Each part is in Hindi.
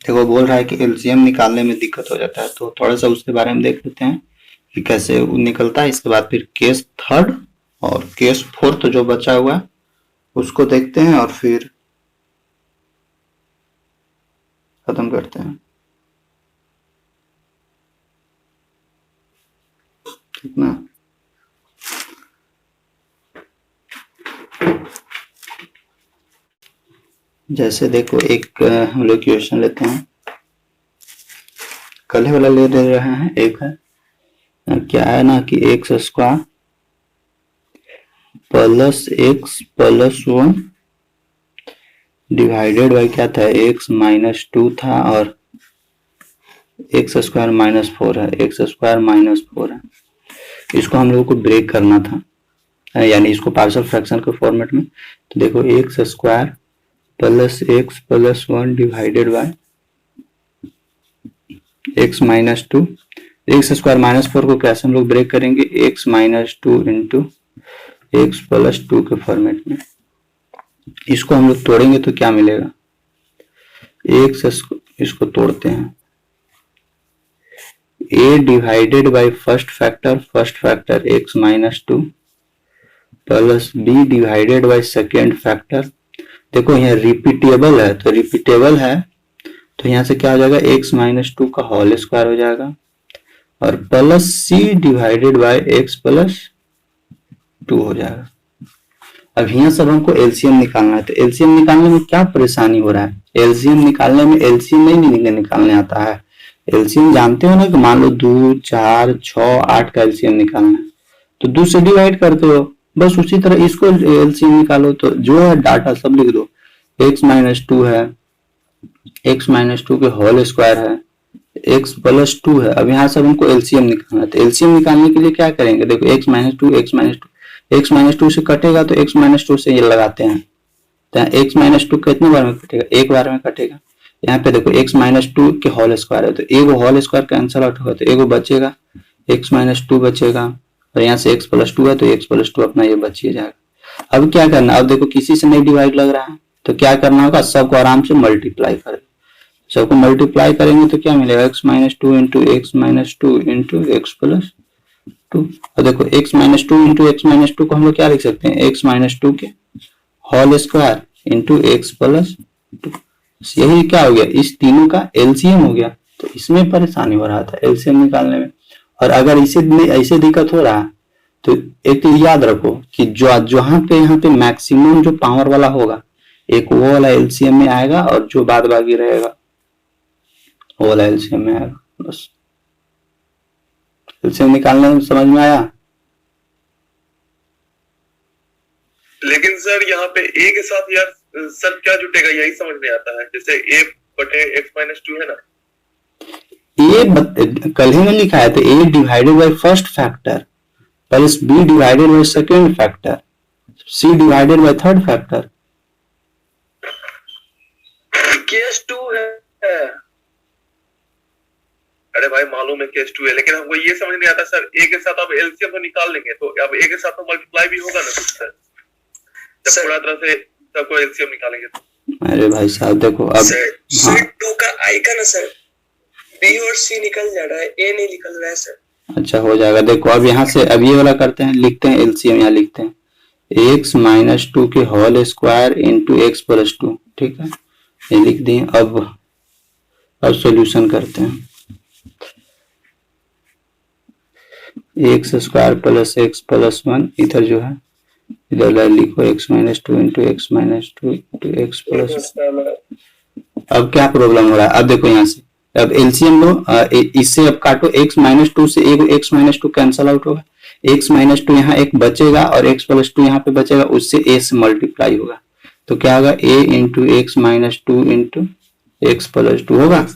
देखो बोल रहा है कि एलसीएम निकालने में दिक्कत हो जाता है, तो थोड़ा सा उसके बारे में देख लेते हैं कि कैसे वो निकलता है। इसके बाद फिर केस थर्ड और केस फोर्थ जो बचा हुआ है उसको देखते हैं और फिर खत्म करते हैं। ठीक ना। जैसे देखो एक हम लोग क्वेश्चन लेते हैं, कल वाला ले रहे हैं। एक है क्या है ना कि x square plus x plus 1 divided by क्या था, एक्स माइनस 2 था और एक्स स्क्वायर माइनस 4 है, एक्स स्क्वायर माइनस 4 है। इसको हम लोगों को ब्रेक करना था, यानी इसको पार्शियल फ्रैक्शन के फॉर्मेट में। तो देखो x square plus x plus 1 divided by x minus 2, x square minus 4 को कैसे हम लोग ब्रेक करेंगे, x minus 2 into x plus 2 के फॉर्मेट में। इसको हम लोग तोड़ेंगे तो क्या मिलेगा, एक्स, इसको तोड़ते हैं, a divided by first factor x minus 2 plus b divided by second factor. देखो यहाँ रिपीटेबल है, तो रिपीटेबल है तो यहाँ से क्या हो जाएगा, x माइनस 2 का होल स्क्वायर हो जाएगा और plus c divided by x plus 2 हो जाएगा। अब यहाँ सब हमको एलसीएम निकालना है, तो एलसीएम निकालने में क्या परेशानी हो रहा है, एलसीएम निकालने में एलसीएम नहीं निकालने आता है। एलसीएम जानते हो ना कि मान लो 2, 4, 6, 8 का एलसीएम निकालना है तो 2 से डिवाइड करते हो, बस उसी तरह इसको एलसीएम निकालो। तो जो है डाटा सब लिख दो, x माइनस 2 है, x माइनस 2 के होल स्क्वायर है, x प्लस 2 है। अब यहाँ सब हमको एलसीएम निकालना है, तो एलसीएम निकालने के लिए क्या करेंगे, देखो x माइनस 2 x माइनस 2 से कटेगा तो x माइनस 2 से ये लगाते हैं, तो x माइनस 2 कितने बार में कटेगा, एक बार में कटेगा। यहाँ पे देखो x माइनस 2 के होल स्क्वायर है, तो एगो होल स्क्वायर कैंसिल आउट होगा तो एगो बचेगा, x माइनस 2 बचेगा और यहाँ से x प्लस 2 है तो x प्लस 2 अपना ये बच ही जाएगा। अब क्या करना, अब देखो किसी से नहीं डिवाइड लग रहा है तो क्या करना होगा, सबको आराम से मल्टीप्लाई करें, सबको मल्टीप्लाई करेंगे तो क्या मिलेगा, x minus 2 into x minus 2 into x plus 2। और देखो x minus 2 into x minus 2 को हम लोग क्या लिख सकते हैं, x माइनस 2 के whole square into x plus 2। यही क्या हो गया, इस तीनों का एलसीएम हो गया। तो इसमें परेशानी हो रहा था एलसीएम निकालने में। और अगर इसे ऐसे दिक्कत हो रहा है तो एक चीज याद रखो कि जो जहां पे यहाँ पे मैक्सिमम जो पावर वाला होगा एक वो वाला एलसीएम में आएगा और जो बाद बाकी रहेगा वो वाला एलसीएम में आएगा। बस एलसीएम निकालने में समझ में आया। लेकिन सर यहाँ पे a के साथ यार सर क्या जुटेगा, यही समझ नहीं आता है। जैसे a बटे x माइनस 2 है ना, ए कल ही में लिखा है, तो a divided by first factor plus b divided by second factor, c divided by third factor. Case 2 है। अरे भाई मालूम है केस 2 है, लेकिन हमको ये समझ नहीं आता सर, a के साथ अब एलसीएम तो निकाल लेंगे तो अब a के साथ तो मल्टीप्लाई भी होगा ना सर, जब पूरा तरह से सबको एलसीएम निकालेंगे तो। अरे भाई साहब देखो अब सर 2 का आई का ना सर b और c निकल जा रहा है, a नहीं निकल रहा है सर। अच्छा हो जाएगा। देखो अब यहाँ से अब ये वाला करते हैं, लिखते हैं एलसीएम, यहाँ लिखते हैं x माइनस 2 के whole square into x plus 2। ठीक है ये लिख दिए। अब सॉल्यूशन करते हैं, x square plus x plus 1 इधर जो है इधर लिखो x minus 2 into x minus 2 into x plus. अब क्या प्रॉब्लम हो रहा है, अब देखो यहाँ से अब एलसीएम लो, इससे अब काटो, x माइनस 2 से एक x माइनस 2 कैंसल आउट होगा, x माइनस 2 यहाँ एक बचेगा और x प्लस 2 यहाँ पे बचेगा, उससे a से मल्टीप्लाई होगा तो क्या होगा, a into x minus 2 into x plus 2 होगा।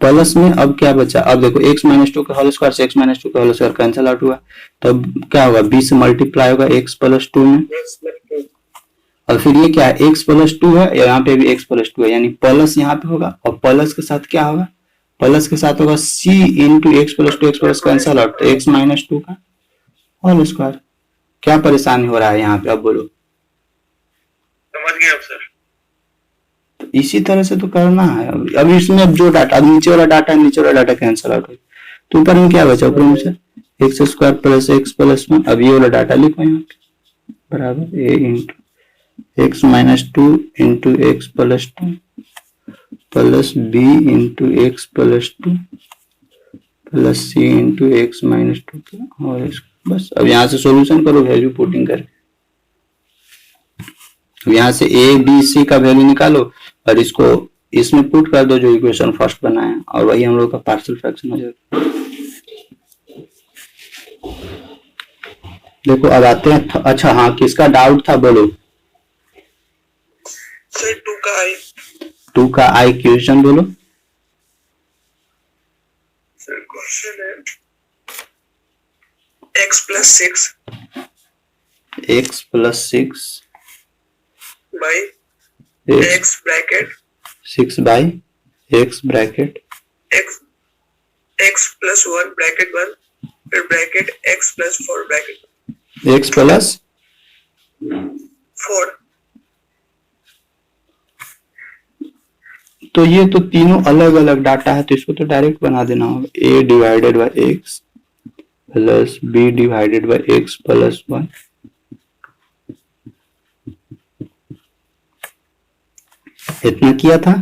प्लस में अब क्या बचा, अब देखो x माइनस 2 के होल स्क्वायर से x माइनस 2 का होल स्क्वायर कैंसिल आउट हुआ तो अब क्या होगा, b से मल्टीप्लाई होगा x प्लस 2 में और फिर ये क्या है, x प्लस 2 है, यहाँ पे भी x प्लस 2 है, यानी प्लस यहाँ पे होगा और प्लस के साथ क्या होगा, प्लस के साथ होगा c into x plus 2, x plus cancel out तो x माइनस 2 का होल स्क्वायर। क्या परेशानी हो रहा है यहाँ पे, अब बोलो। समझ गए अब सर। इसी तरह से तो करना है। अब इसमें अब जो डाटा, अब नीचे वाला डाटा कैंसिल आउट हो, तो ऊपर में क्या बचा, ऊपर में से x square plus x plus 1। अब ये वाला डाटा लिखो यहाँ पे बराबर a into x minus 2 into x plus 2 plus b into x plus 2 plus c into x minus 2 और बस। अब यहाँ से सॉल्यूशन करो वैल्यू पुटिंग करके। अब यहाँ से ए बी सी का वैल्यू निकालो और इसको इसमें पुट कर दो जो इक्वेशन फर्स्ट बनाए, और वही हम लोग का पार्शियल फ्रैक्शन हो जाएगा। देखो अब आते हैं, अच्छा हाँ किसका डाउट था बोलो। सर 2 का आई। 2 का आई क्वेश्चन बोलो। सर क्वेश्चन है x plus 6 x plus 6 by x bracket 6 by x bracket x plus 1 bracket 1 फिर bracket x plus 4 bracket x plus 4। तो ये तो तीनों अलग अलग डाटा है, तो इसको तो डायरेक्ट बना देना होगा। a divided by x plus b divided by x plus 1। इतना किया था।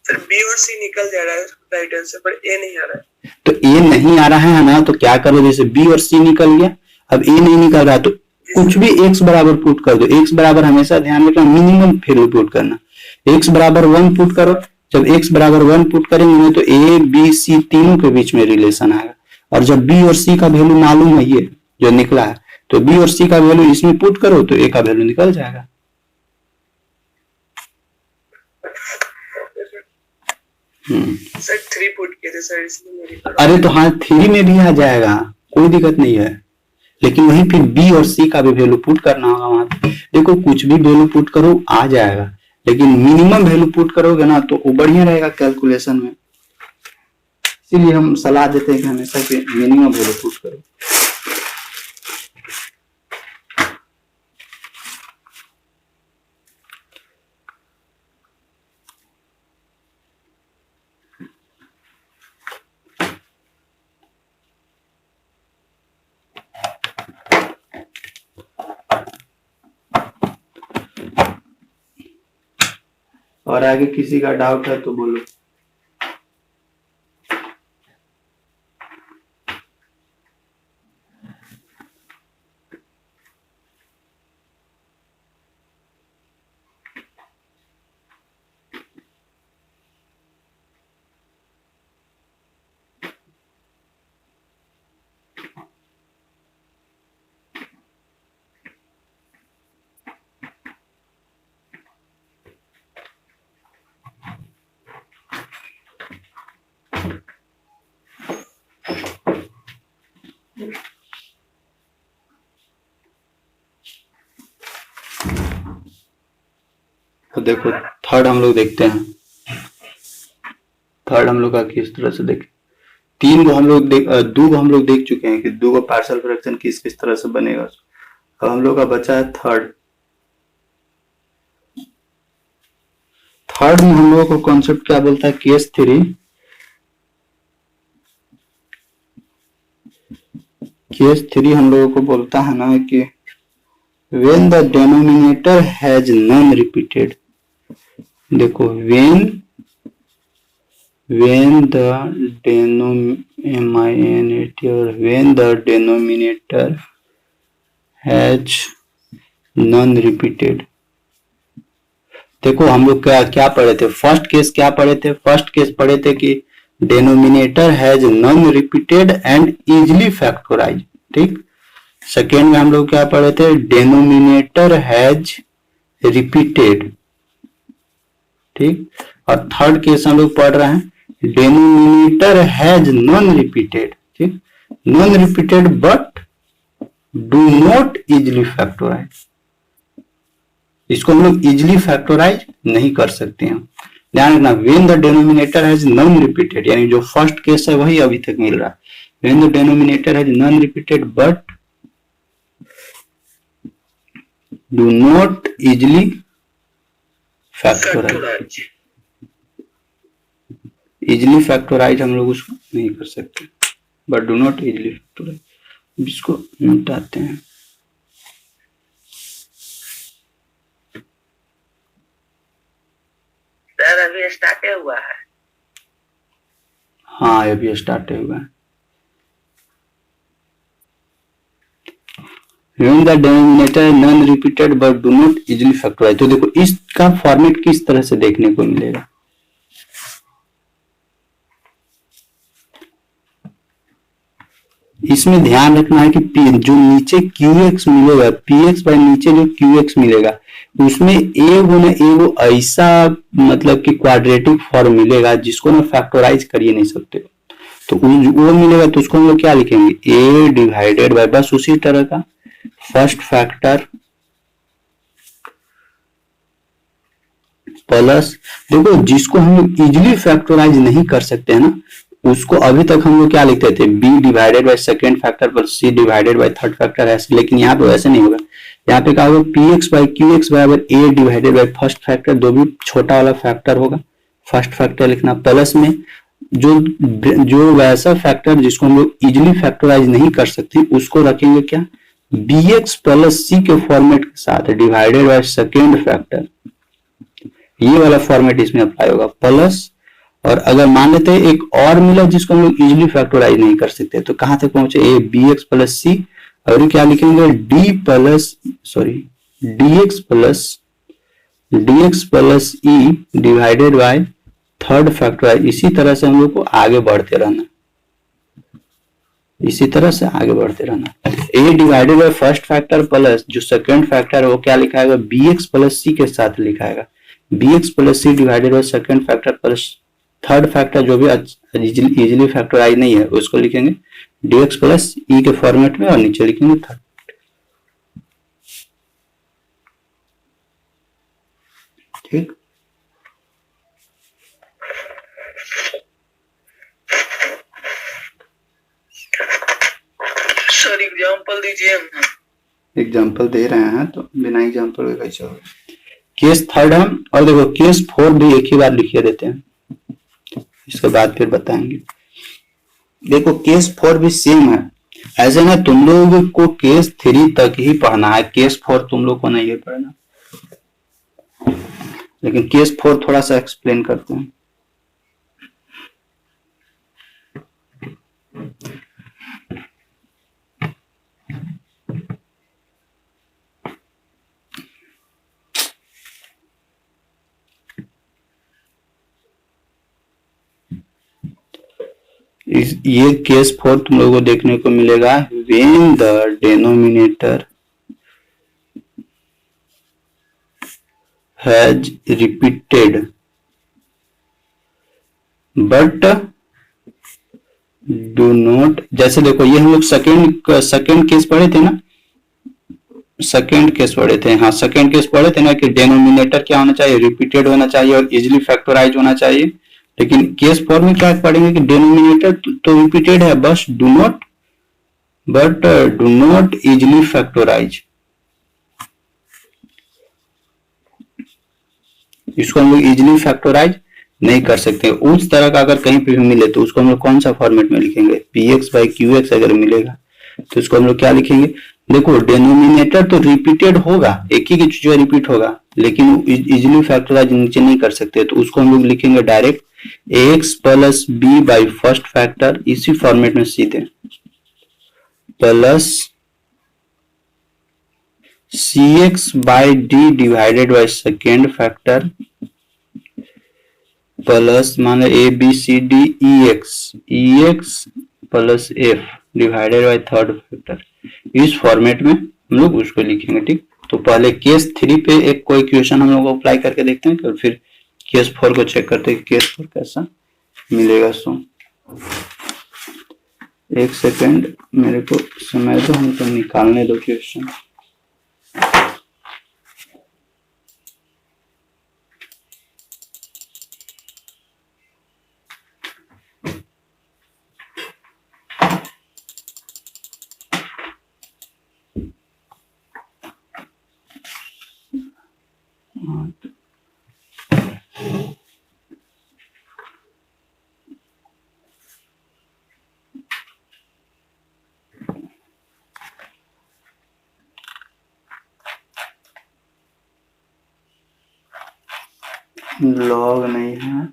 सर b और c निकल जा रहा है राइट आंसर, पर a नहीं आ रहा है। तो a नहीं आ रहा है ना, तो क्या करो, जैसे b और c निकल गया, अब a नहीं निकल रहा तो कुछ भी x बराबर पुट कर दो। x बराबर हमेशा ध्यान रखना मिनिमम वैल्यू पुट करना। x बराबर 1 पुट करो, जब x बराबर 1 पुट करेंगे तो a b c तीनों के बीच में रिलेशन आएगा, और जब b और c का वैल्यू मालूम है ये जो निकला है, तो b और c का वैल्यू इसमें पुट करो तो a का वैल्यू निकल जाएगा। सर 3 पुट किए थे सर, इसलिए मेरी अरे तो हाँ 3 में भी आ जाएगा, कोई दिक्कत नहीं है, लेकिन वहीं फिर b और c का भी वैल्यू पुट करना होगा वहां पे। देखो कुछ भी वैल्यू पुट करो आ जाएगा, लेकिन मिनिमम वैल्यू पुट करोगे ना तो वो बढ़िया रहेगा कैलकुलेशन में। इसीलिए हम सलाह देते हैं कि हमेशा कि मिनिमम वैल्यू पुट करो। और आगे किसी का डाउट है तो बोलो। तो देखो थर्ड हम लोग देखते हैं। थर्ड हम लोग का किस तरह से देखें, 2 को हम लोग देख चुके हैं कि 2 का पार्शियल फ्रैक्शन किस तरह से बनेगा। अब हम लोग का बचा है थर्ड में हम लोगों को कॉन्सेप्ट क्या बोलता है, केस 3 हम लोगों को बोलता है ना कि when the denominator has non repeated। देखो when the denominator has non repeated। देखो हम लोग क्या पढ़े थे, फर्स्ट केस क्या पढ़े थे, फर्स्ट केस पढ़े थे कि denominator has non repeated and easily factorise. ठीक, सेकेंड में हम लोग क्या पढ़े थे, डेनोमिनेटर हैज रिपीटेड। ठीक, और थर्ड केस हम लोग पढ़ रहे हैं डेनोमिनेटर हैज नॉन रिपीटेड। ठीक, non repeated but do not easily factorise. इसको हम लोग इजिली फैक्टराइज नहीं कर सकते हैं, ध्यान रखना। When the denominator has non repeated, यानी जो फर्स्ट केस है वही अभी तक मिल रहा है। When the denominator has non repeated but do not easily factorise. Factorise. Easily factorise हम लोग उसको नहीं कर सकते, but do not easily factorise. इसको मिटाते हैं। सर अभी स्टार्ट हुआ है। हाँ अभी स्टार्ट हुआ है। Remember the denominator non repeated but do not easily factorize। तो देखो इसका फॉर्मेट किस तरह से देखने को मिलेगा। इसमें ध्यान रखना है कि जो नीचे QX मिलेगा, PX बाय नीचे जो QX मिलेगा उसमें ए गुना ए वो ऐसा मतलब कि क्वाड्रेटिक फॉर्म मिलेगा जिसको ना फैक्टराइज कर ही नहीं सकते। तो वो मिलेगा तो उसको हम लोग क्या लिखेंगे, ए डिवाइडेड बाय, बस उसी तरह का फर्स्ट फैक्टर प्लस, देखो जिसको हम लोग इजिली फैक्टराइज नहीं कर सकते हैं ना उसको अभी तक हम लोग क्या लिखते थे, b divided by second factor plus c divided by third factor ऐसे। लेकिन यहाँ पे वैसे नहीं होगा। यहाँ पे क्या होगा, P x by Q x बराबर ए डिवाइडेड बाय फर्स्ट फैक्टर, दो भी छोटा वाला फैक्टर होगा, फर्स्ट फैक्टर लिखना प्लस में जो वैसा फैक्टर जिसको हम लोग इजिली फैक्टराइज नहीं कर सकते उसको रखेंगे क्या, बी एक्स प्लस सी के फॉर्मेट के साथ डिवाइडेड बाय सेकेंड फैक्टर, ये वाला फॉर्मेट इसमें अप्लाई होगा प्लस। और अगर मान लेते हैं एक और मिला जिसको हम लोग इजिली फैक्टराइज नहीं कर सकते तो कहां तक पहुंचे, a b x plus c और ये क्या लिखेंगे d x plus e divided by third factorise. इसी तरह से हम लोग को आगे बढ़ते रहना, इसी तरह से आगे बढ़ते रहना। A divided by first factor plus जो सेकेंड फैक्टर है वो क्या लिखाएगा, बी एक्स प्लस सी के साथ लिखाएगा, b x plus c divided by second factor plus third factor जो भी इजिली फैक्टराइज नहीं है उसको लिखेंगे dx प्लस ई के फॉर्मेट में और नीचे लिखेंगे थर्ड। ठीक, सर एग्जांपल दीजिए। एग्जांपल दे रहे हैं तो बिना एग्जांपल के कैसे होगा। केस थर्ड हम, और देखो केस फोर भी एक ही बार लिखे देते हैं, इसके बाद फिर बताएंगे। देखो केस फोर भी सेम है, ऐसे ना तुम लोग को केस थ्री तक ही पढ़ना है, केस फोर तुम लोग को नहीं है पढ़ना, लेकिन केस फोर थोड़ा सा एक्सप्लेन करते हैं। ये केस फोर तुम लोगों को देखने को मिलेगा, when the denominator has repeated but do not, जैसे देखो ये हम लोग सेकेंड केस पढ़े थे ना, सेकेंड केस पढ़े थे, हाँ सेकेंड केस पढ़े थे ना कि डिनोमिनेटर क्या होना चाहिए, रिपीटेड होना चाहिए और इजिली फैक्टराइज होना चाहिए। लेकिन केस फोर में क्या पढ़ेंगे कि डिनोमिनेटर तो रिपीटेड है बस डू नॉट इजिली फैक्टराइज। इसको हम लोग इजिली फैक्टराइज नहीं कर सकते। उस तरह का अगर कहीं पे भी मिले तो उसको हम लोग कौन सा फॉर्मेट में लिखेंगे, P x by Q x अगर मिलेगा तो उसको हम लोग क्या लिखेंगे, देखो डिनोमिनेटर तो रिपीटेड होगा, एक ही चीज रिपीट होगा, लेकिन इजिली फैक्टराइज नीचे नहीं कर सकते तो उसको हम लोग लिखेंगे direct x plus b by first factor, इसी फॉर्मेट में सीधे plus c x by d divided by second factor plus मान लो a b c d e x plus f divided by third factor, इस फॉर्मेट में हम लोग उसको लिखेंगे। ठीक, तो पहले केस थ्री पे एक कोई क्वेश्चन हम लोग अप्लाई करके देखते हैं और फिर केस फोर को चेक करते हैं केस फोर कैसा मिलेगा। सो एक सेकेंड मेरे को समय दो, हमको निकालने दो क्वेश्चन। लॉग नहीं है,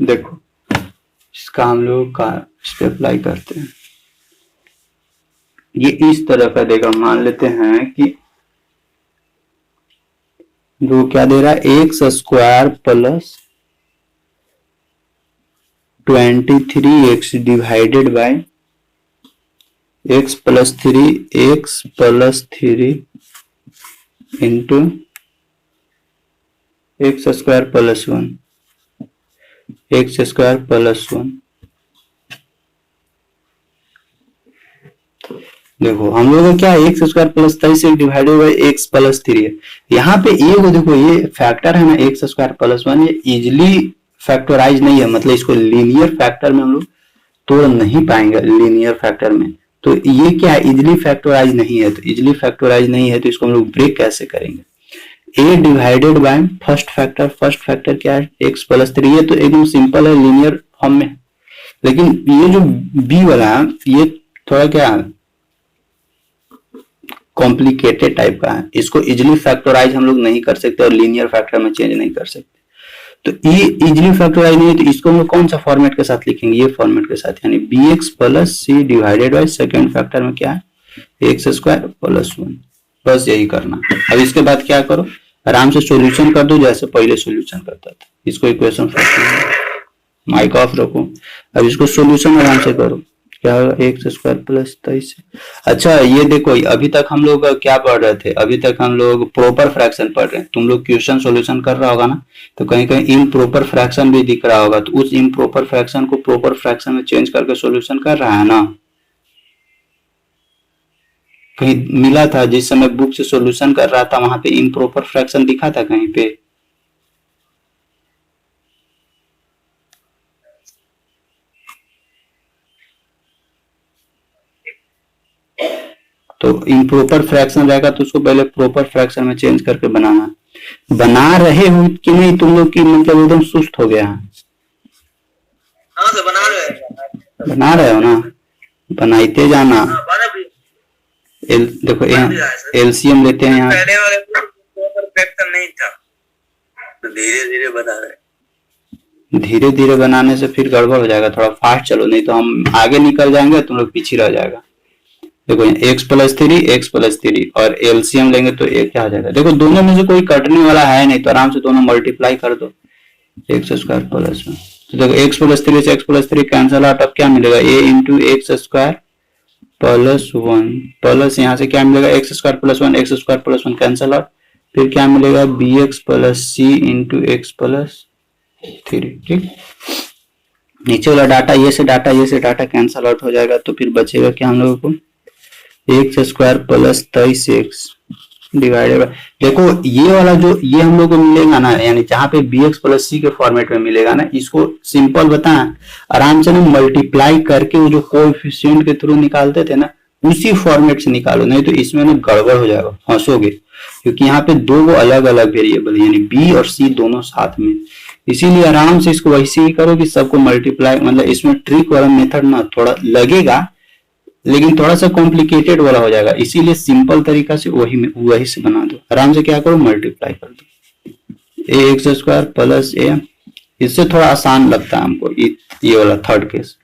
देखो इसका हम लोग का इस पे अप्लाई करते हैं। ये इस तरह का देगा, मान लेते हैं कि जो क्या दे रहा है, x square plus 23x divided by x plus 3 into x square plus 1 x square plus 1। देखो हम लोगों का क्या है, x square plus 23 divided by x plus 3 है। यहाँ पे ये वो देखो ये फैक्टर है ना एक्स स्क्वायर प्लस 1, ये इजिली फैक्टराइज नहीं है, मतलब इसको लीनियर फैक्टर में हम लोग तोड़ नहीं पाएंगे लीनियर फैक्टर में। तो ये क्या है, इजिली फैक्टराइज नहीं है, तो इजिली फैक्टराइज नहीं है तो इसको हम लोग ब्रेक कैसे करेंगे। a divided by first factor क्या है x प्लस 3, ये तो एकदम सिंपल है लीनियर फॉर्म में। लेकिन ये जो b वाला है ये थोड़ा क्या है कॉम्प्लिकेटेड टाइप का है, इसको इजिली फैक्टराइज हम लोग नहीं कर सकते और लीनियर फैक्टर में चेंज नहीं कर सकते। तो ये इजिली फैक्टराइज नहीं है तो इसको हम लोग कौन सा फॉर्मेट के साथ लिखेंगे, ये फॉर्मेट के साथ, यानी bx plus c divided by second factor में क्या है एक्स स्क्वायर प्लस 1। बस यही करना। अब इसके बाद क्या करो, आराम से सॉल्यूशन कर दो जैसे पहले सॉल्यूशन करता था। इसको इक्वेशन माइक ऑफ रखो। अब इसको सॉल्यूशन आराम से करो, क्या होगा एक्स स्क्वायर प्लस 23। अच्छा ये देखो अभी तक हम लोग क्या पढ़ रहे थे, अभी तक हम लोग प्रॉपर फ्रैक्शन पढ़ रहे हैं। तुम लोग क्वेश्चन सॉल्यूशन कर रहा होगा ना, तो कहीं कहीं इम्प्रॉपर फ्रैक्शन भी दिख रहा होगा, तो उस इम्प्रॉपर फ्रैक्शन को प्रॉपर फ्रैक्शन में चेंज करके सॉल्यूशन कर रहा है ना। कहीं मिला था जिस समय बुक से सॉल्यूशन कर रहा था वहां पे इम्प्रॉपर फ्रैक्शन दिखा था कहीं पे, तो इम्प्रॉपर फ्रैक्शन रहेगा तो उसको पहले प्रॉपर फ्रैक्शन में चेंज करके बनाना। बना रहे हो कि नहीं तुम लोग की, मतलब एकदम सुस्त हो गया है। हाँ तो बना रहे हो ना, बनाते जाना। देखो एलसीएम लेते हैं यहाँ, पहले वाले परफेक्शन नहीं था तो धीरे धीरे बना रहे। धीरे धीरे बनाने से फिर गड़बड़ हो जाएगा, थोड़ा फास्ट चलो नहीं तो हम आगे निकल जाएंगे तुम लोग पीछे रह जाएगा। देखो x प्लस 3 और एलसीएम लेंगे तो एक क्या हो जाएगा, देखो दोनों में से कोई कटने वाला है नहीं तो आराम से दोनों मल्टीप्लाई कर दो एक्स स्क्वायर प्लस 1। तो देखो x प्लस 3 से x प्लस 3 कैंसिल आउट, अब क्या मिलेगा a into x square plus 1 plus यहाँ से क्या मिलेगा x square plus 1, x square plus 1 cancel out, फिर क्या मिलेगा bx plus c into x plus 3। ठीक, नीचे वाला डाटा ये से डाटा कैंसिल आउट हो जाएगा, तो फिर बचेगा क्या हम लोगों को x square plus 23x divided by, देखो ये वाला जो ये हम लोग को मिलेगा ना, यानी जहां पे bx प्लस c के फॉर्मेट में मिलेगा ना, इसको सिंपल बताएं आराम से ना मल्टीप्लाई करके वो जो कोएफिशिएंट के थ्रू निकालते थे ना उसी फॉर्मेट से निकालो, नहीं तो इसमें ना गड़बड़ हो जाएगा, फंसोगे, क्योंकि यहाँ पे दो अलग अलग वेरिएबल यानी b और c दोनों साथ में। इसीलिए आराम से इसको वैसे ही करो कि सबको मल्टीप्लाई, मतलब इसमें ट्रिक वाला मेथड ना थोड़ा लगेगा लेकिन थोड़ा सा कॉम्प्लिकेटेड वाला हो जाएगा, इसीलिए सिंपल तरीका से वही से बना दो। आराम से क्या करो मल्टीप्लाई कर दो ए एक्स स्क्वायर प्लस ए, इससे थोड़ा आसान लगता है हमको ये वाला थर्ड केस।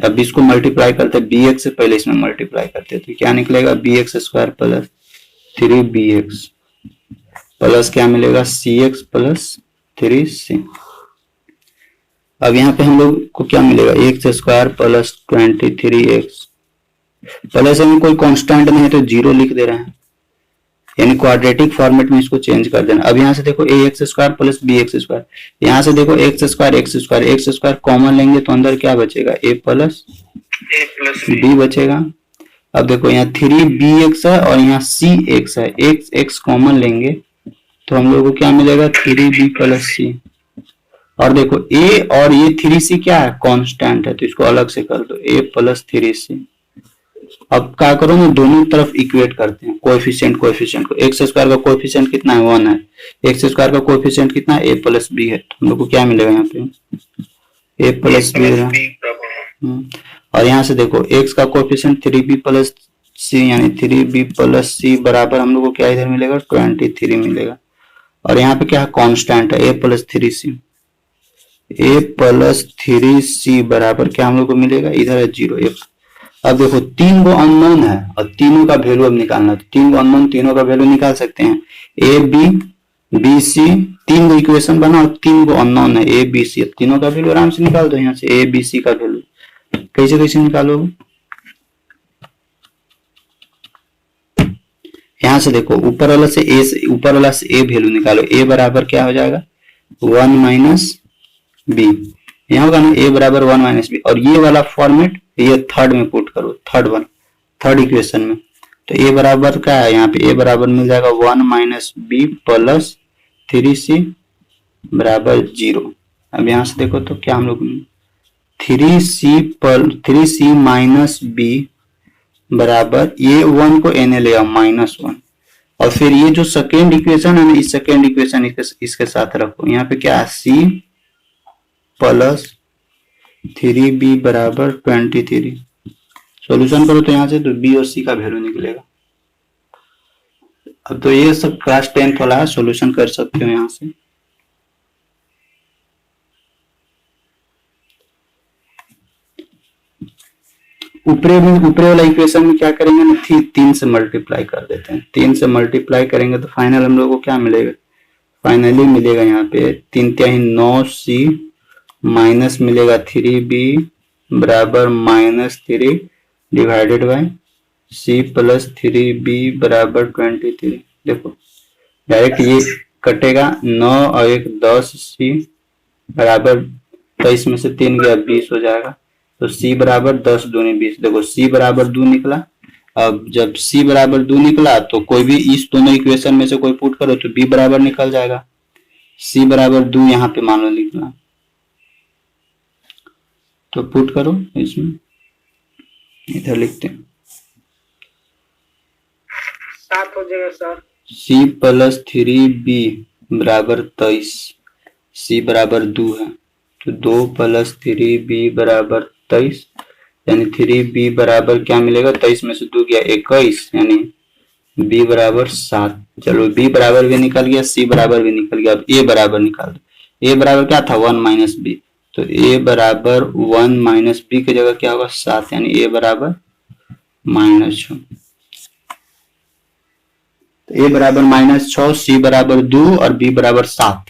अब इसको मल्टीप्लाई करते हैं bx से पहले इसमें मल्टीप्लाई करते हैं तो क्या निकलेगा bx square plus 3bx plus क्या मिलेगा cx प्लस 3c। अब यहाँ पे हम लोग को क्या मिलेगा x square plus 23x plus में कोई कांस्टेंट नहीं है तो 0 लिख दे रहे हैं, यानी क्वाड्रेटिक फॉर्मेट में इसको चेंज कर देना। अब यहाँ से देखो a x square plus b x square, यहाँ से देखो एक्स स्क्वायर कॉमन लेंगे तो अंदर क्या बचेगा ए प्लस बी बचेगा। अब देखो यहाँ 3bx है और यहाँ cx है, x कॉमन लेंगे तो हम लोग को क्या मिलेगा 3b प्लस c। और देखो a और ये 3c क्या है कांस्टेंट है तो इसको अलग से कर दो a प्लस 3c अब क्या करो ना, दोनों तरफ इक्वेट करते हैं कोएफिशिएंट को। एक्स स्क्वायर का कोएफिशिएंट कितना है 1 है, एक्स स्क्वायर का कोएफिशिएंट कितना है a प्लस बी है, तो हम लोग को क्या मिलेगा यहाँ पे a प्लस बी है। और यहाँ से देखो x का कोएफिशिएंट 3b प्लस c यानी 3b प्लस c बराबर हम लोग को क्या इधर मिलेगा 23 मिलेगा। और यहाँ पे क्या है कांस्टेंट है a प्लस 3c बराबर क्या हम लोग को मिलेगा इधर है 0। अब देखो 3 गो अननोन है और तीनों का वैल्यू अब निकालना है, तो 3 गो अननोन तीनों का वैल्यू निकाल सकते हैं a b b c, 3 go equation बना और 3 गो अननोन है a b c, अब तीनों का वैल्यू आराम से निकाल दो। यहाँ से a b c का वैल्यू कैसे निकालोगे, यहाँ से देखो ऊपर वाला से a वैल्यू निकालो, a बराबर क्या हो जाएगा 1 माइनस बी, यहाँ होगा ना a बराबर 1 माइनस बी। और ये वाला फॉर्मेट ये थर्ड में पुट करो, थर्ड इक्वेशन में, तो a बराबर क्या है यहाँ पे a बराबर मिल जाएगा 1 माइनस बी प्लस 3c बराबर 0। अब यहाँ से देखो तो क्या हम लोग 3c माइनस बी बराबर ये 1 को n ले आओ -1, और फिर ये जो सेकेंड इक्वेशन है ना इस सेकेंड इक्वेशन इसके साथ रखो। यहाँ पे क्या है c प्लस 3b बराबर 23। सॉल्यूशन करो तो यहाँ से तो b और c का वैल्यू निकलेगा। अब तो ये सब क्लास 10th वाला है, सॉल्यूशन कर सकते हो यहाँ से। ऊपरे वाला इक्वेशन में क्या करेंगे ना 3 से मल्टीप्लाई कर देते हैं, 3 से मल्टीप्लाई करेंगे तो फाइनल हम लोग को क्या मिलेगा, फाइनली मिलेगा यहाँ पे 3 तिहाई 9c माइनस मिलेगा 3b बराबर -3 divided by c plus 3b बराबर 23। देखो डायरेक्ट ये कटेगा 9 और 1 10c बराबर 23 में से 3 गया 20 हो जाएगा, तो c बराबर 10 दूनी 20। देखो c बराबर 2 निकला। अब जब c बराबर 2 निकला तो कोई भी इस दोनों इक्वेशन में से कोई पुट करो तो b बराबर निकल जाएगा। c बराबर 2 यहाँ पे मान लो निकला, तो पुट करो इसमें, इधर लिखते हैं 7 हो जाएगा सर। c प्लस 3b बराबर 23, c बराबर 2 है तो 2 प्लस 3b बराबर 23 यानी 3b बराबर क्या मिलेगा 23 में से 2 गया 21 यानी b बराबर 7। चलो b बराबर भी निकल गया, c बराबर भी निकल गया। अब a बराबर निकाल दो, a बराबर क्या था 1 माइनस बी, तो a बराबर 1 माइनस बी की जगह क्या होगा 7 यानी a बराबर -6। तो a बराबर -6, c बराबर 2 और b बराबर 7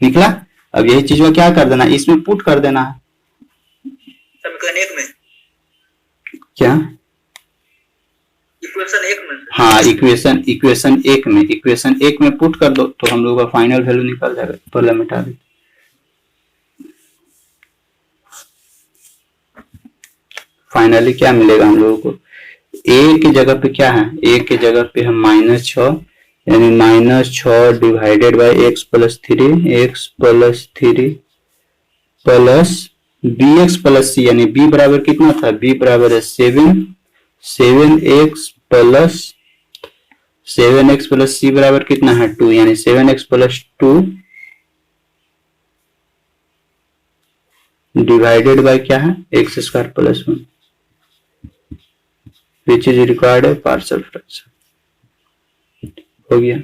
निकला। अब यही चीज में क्या कर देना, इसमें पुट कर देना है समीकरण 1 में, क्या इक्वेशन 1 में। हाँ इक्वेशन 1 में पुट कर दो तो हम लोग का फाइनल वैल्यू निकल जाएगा। पहले मिटा दे, फाइनली क्या मिलेगा हम लोगों को, a की जगह पे क्या है, a की जगह पे है -6 यानी -6 divided by x plus 3 plus bx plus c यानी b बराबर कितना था, b बराबर है 7x प्लस c बराबर कितना है 2 यानी 7x प्लस 2 डिवाइडेड बाय क्या है x square plus 1 which is required है पार्शियल फ्रैक्शन। हो गया।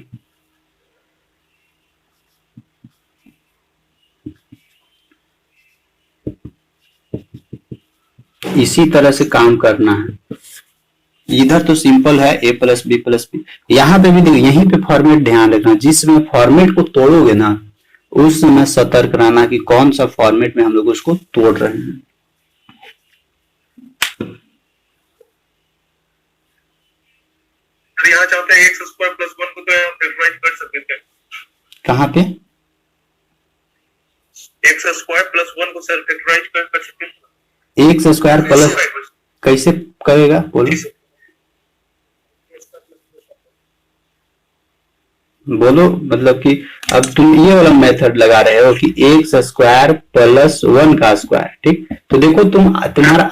इसी तरह से काम करना है। इधर तो सिंपल है a plus b plus b, यहाँ पे भी देखो यहीं पे फॉर्मेट ध्यान रखना, जिसमें फॉर्मेट को तोड़ोगे ना उस समय सतर्क रहना कि कौन सा फॉर्मेट में हम लोग उसको तोड़ रहे हैं। यहाँ चाहते हैं x स्क्वायर प्लस 1 को तो फैक्टराइज कर सकते हैं, कहाँ पे x स्क्वायर प्लस 1 को सर फैक्टराइज कर सकते हैं। एक्स स्क्वायर प्लस कैसे करेगा बोलो, बोलो मतलब कि अब तुम ये वाला मेथड लगा रहे हो कि एक्स स्क्वायर प्लस 1 का स्क्वायर, ठीक। तो देखो तुम्हारा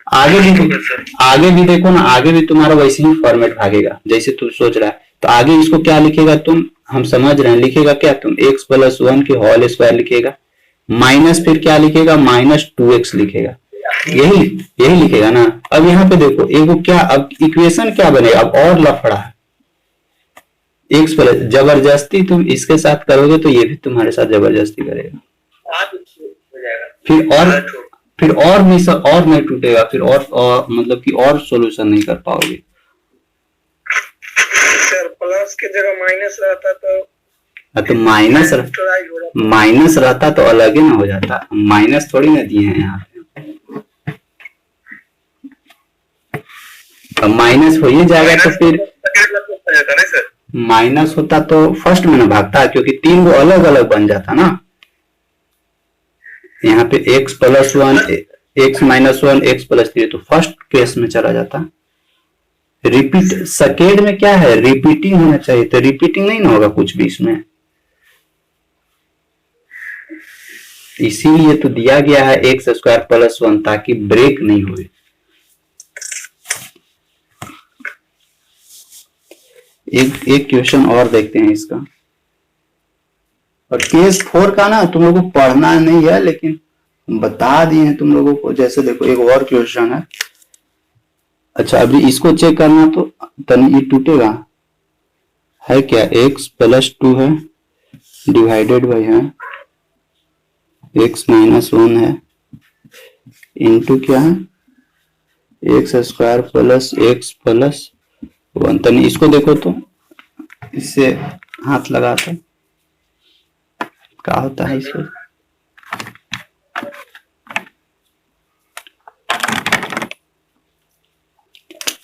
आगे भी देखो ना, आगे भी तुम्हारा वैसे ही फॉर्मेट भागेगा जैसे तू सोच रहा है। तो आगे इसको क्या लिखेगा तुम, हम समझ रहे हैं, लिखेगा क्या तुम x प्लस वन की होल स्क्वायर लिखेगा, माइनस फिर क्या लिखेगा, -2x लिखेगा, यही यही लिखेगा ना। अब यहाँ पे देखो एक क्या, अब इक्वेशन क्या बनेगा, अब और लफड़ा है। एक्स प्लस, जबरदस्ती तुम इसके साथ करोगे तो ये भी तुम्हारे साथ जबरदस्ती करेगा, फिर और नहीं टूटेगा, फिर और मतलब कि और सॉल्यूशन नहीं कर पाओगे। सर प्लस की जगह माइनस रहता तो माइनस रहता तो अलग ही ना हो जाता, माइनस थोड़ी ना दिए हैं यहाँ पे। अब माइनस हो ही जाएगा तो फिर माइनस होता तो फर्स्ट में ना भागता, क्योंकि 3 को अलग अलग बन जाता ना। यहाँ पे x plus one, x minus one, x plus 3 तो फर्स्ट केस में चला जाता। रिपीट सेकेंड में क्या है, रिपीटिंग होना चाहिए, तो रिपीटिंग नहीं ना होगा कुछ भी इसमें, इसीलिए तो दिया गया है एक्स स्क्वायर प्लस वन, ताकि ब्रेक नहीं हो। एक क्वेश्चन और देखते हैं इसका, और केस 4 का ना तुम लोगों को पढ़ना नहीं है, लेकिन बता दिए हैं तुम लोगों को। जैसे देखो एक और क्वेश्चन है, अच्छा अभी इसको चेक करना, तो तनी ये टूटेगा है क्या, x प्लस 2 है डिवाइडेड बाई है x माइनस 1 है, इंटू क्या है x square plus x plus 1। तनी इसको देखो तो, इससे हाथ लगाते क्या होता है इसको।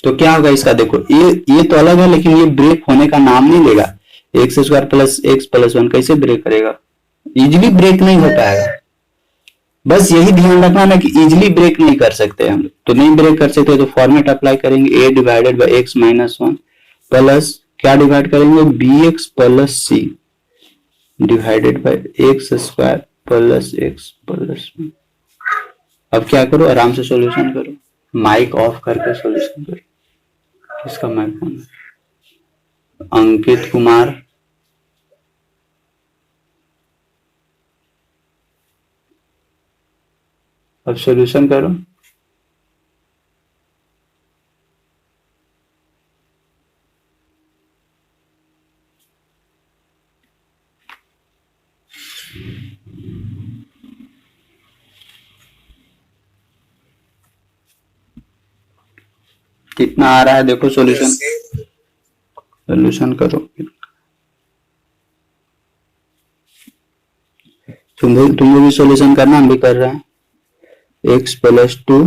तो क्या होगा इसका, देखो ये तो अलग है, लेकिन ये ब्रेक होने का नाम नहीं लेगा। X square plus x plus one कैसे ब्रेक करेगा, इजिली ब्रेक नहीं हो पाएगा। बस यही ध्यान रखना ना कि इजिली ब्रेक नहीं कर सकते हम, तो नहीं ब्रेक कर सकते तो फॉर्मेट अप्लाई करेंगे, a divided by x minus one plus क्या डिवाइड करेंगे, bx plus c divided by x square plus x plus one. अब क्या करो, आराम से सॉल्यूशन करो, माइक ऑफ करके सॉल्यूशन करो। इसका माइक ऑन, अंकित कुमार, अब सॉल्यूशन करो। कितना आ रहा है देखो, सॉल्यूशन करो। तुम भी सॉल्यूशन करना, हम भी कर रहे हैं। x प्लस 2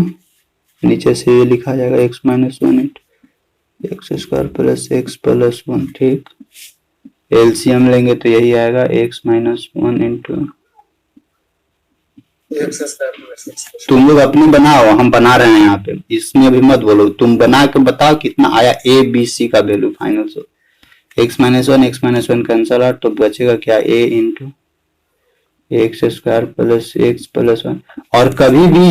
नीचे से ये लिखा जाएगा x minus 1 into x square plus x plus 1, ठीक। एलसीएम लेंगे तो यही आएगा x माइनस 1 इंटू, तुम लोग अपने बनाओ, हम बना रहे हैं यहाँ पे, इसमें अभी मत बोलो, तुम बना के बताओ कितना आया a b c का वैल्यू फाइनल। सो x minus one cancel out, तो बचेगा क्या, a into x square plus x plus 1। और कभी भी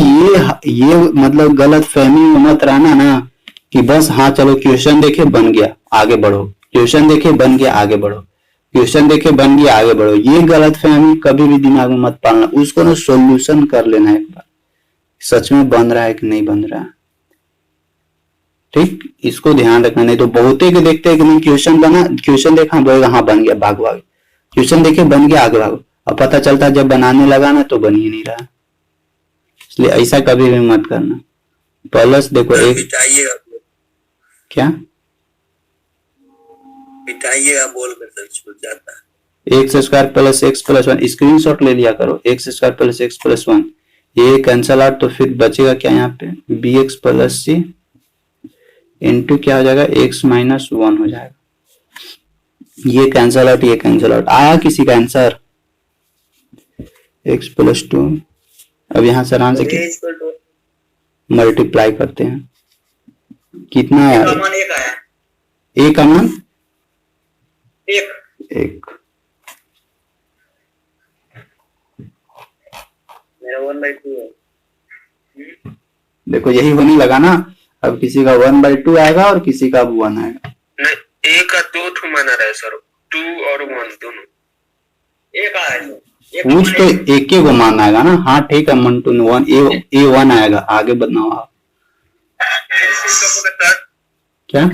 ये मतलब गलत फहमी में मत रहना ना कि बस हाँ चलो क्वेश्चन देखे बन गया आगे बढ़ो, क्वेश्चन देखे बन गया आगे बढ़ो, क्वेश्चन देखे बन गया आगे बढ़ो, ये गलत फहमी कभी भी दिमाग में मत पालना। उसको ना सॉल्यूशन कर लेना एक बार, सच में बन रहा है कि नहीं बन रहा है, ठीक। इसको ध्यान रखना, नहीं तो बहुते के देखते हैं कि नहीं क्वेश्चन बना, क्वेश्चन देखा बोलेगा हाँ बन गया, भाग भाग, क्वेश्चन देखे बन गया आगे भागो, अब पता चलता जब बनाने लगा ना तो बन ही नहीं रहा। इसलिए ऐसा कभी भी मत करना। प्लस देखो एक क्या पिटाइएगा बोल कर छूट जाता है, x square plus x plus 1, screen shot ले लिया करो, x square plus x plus 1, ये कैंसल आउट, तो फिर बचेगा क्या यहाँ पे, B x plus c into क्या हो जाएगा, एक्स माइनस 1 हो जाएगा। ये कैंसल आउट, ये कैंसल आउट, आया किसी का आंसर x प्लस 2। अब यहां से आराम से मल्टीप्लाई करते हैं, कितना आया, a का मान एक, मेरा 1/2 है। देखो यही होने लगा ना। अब किसी का 1/2 आएगा और किसी का 1 आएगा। नहीं, ए का 2 ठो मान आ रहा है सर, 2 और 1 दोनों। एक आएगा, पूछ तो एक ही को मान आएगा ना। हाँ ठीक है, मंटू ने 1 आएगा। आगे बताओ आप क्या।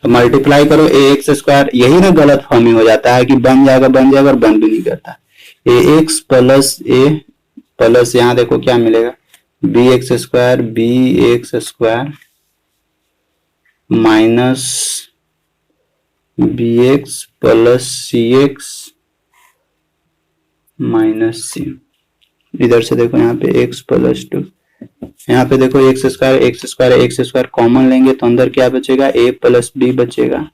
तो मल्टीप्लाई करो ax², यही ना गलत फॉर्मिंग हो जाता है कि बन जाएगा और बन भी नहीं करता। ax प्लस a प्लस यहाँ देखो क्या मिलेगा, bx² minus bx plus cx minus c। इधर से देखो यहाँ पे x प्लस 2, यहाँ पे देखो x² कॉमन लेंगे तो अंदर क्या बचेगा, a प्लस b बचेगा।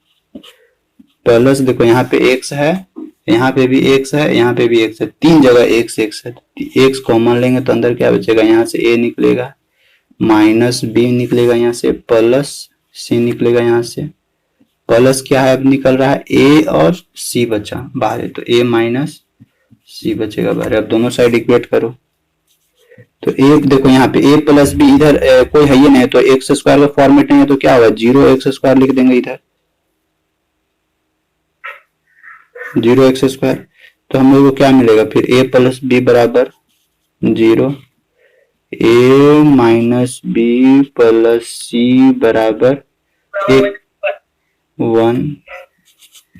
प्लस देखो यहाँ पे x है, यहाँ पे भी x है, यहाँ पे भी x है, तीन जगह x है। x कॉमन लेंगे तो अंदर क्या बचेगा, यहाँ से a निकलेगा, माइनस b निकलेगा, यहाँ से प्लस c निकलेगा। यहाँ से प्लस क्या है अब निकल रहा है, a और c बचा बाहर है, तो a माइनस c बचेगा बाहर। अब दोनों साइड इक्वेट करो तो एक देखो यहाँ पे a प्लस बी, इधर कोई है ही नहीं तो x² का फॉर्मेट नहीं है तो क्या होगा, 0x² लिख देंगे इधर, 0x²। तो हम लोग को क्या मिलेगा फिर, a प्लस बी बराबर 0, a minus b plus c बराबर 1,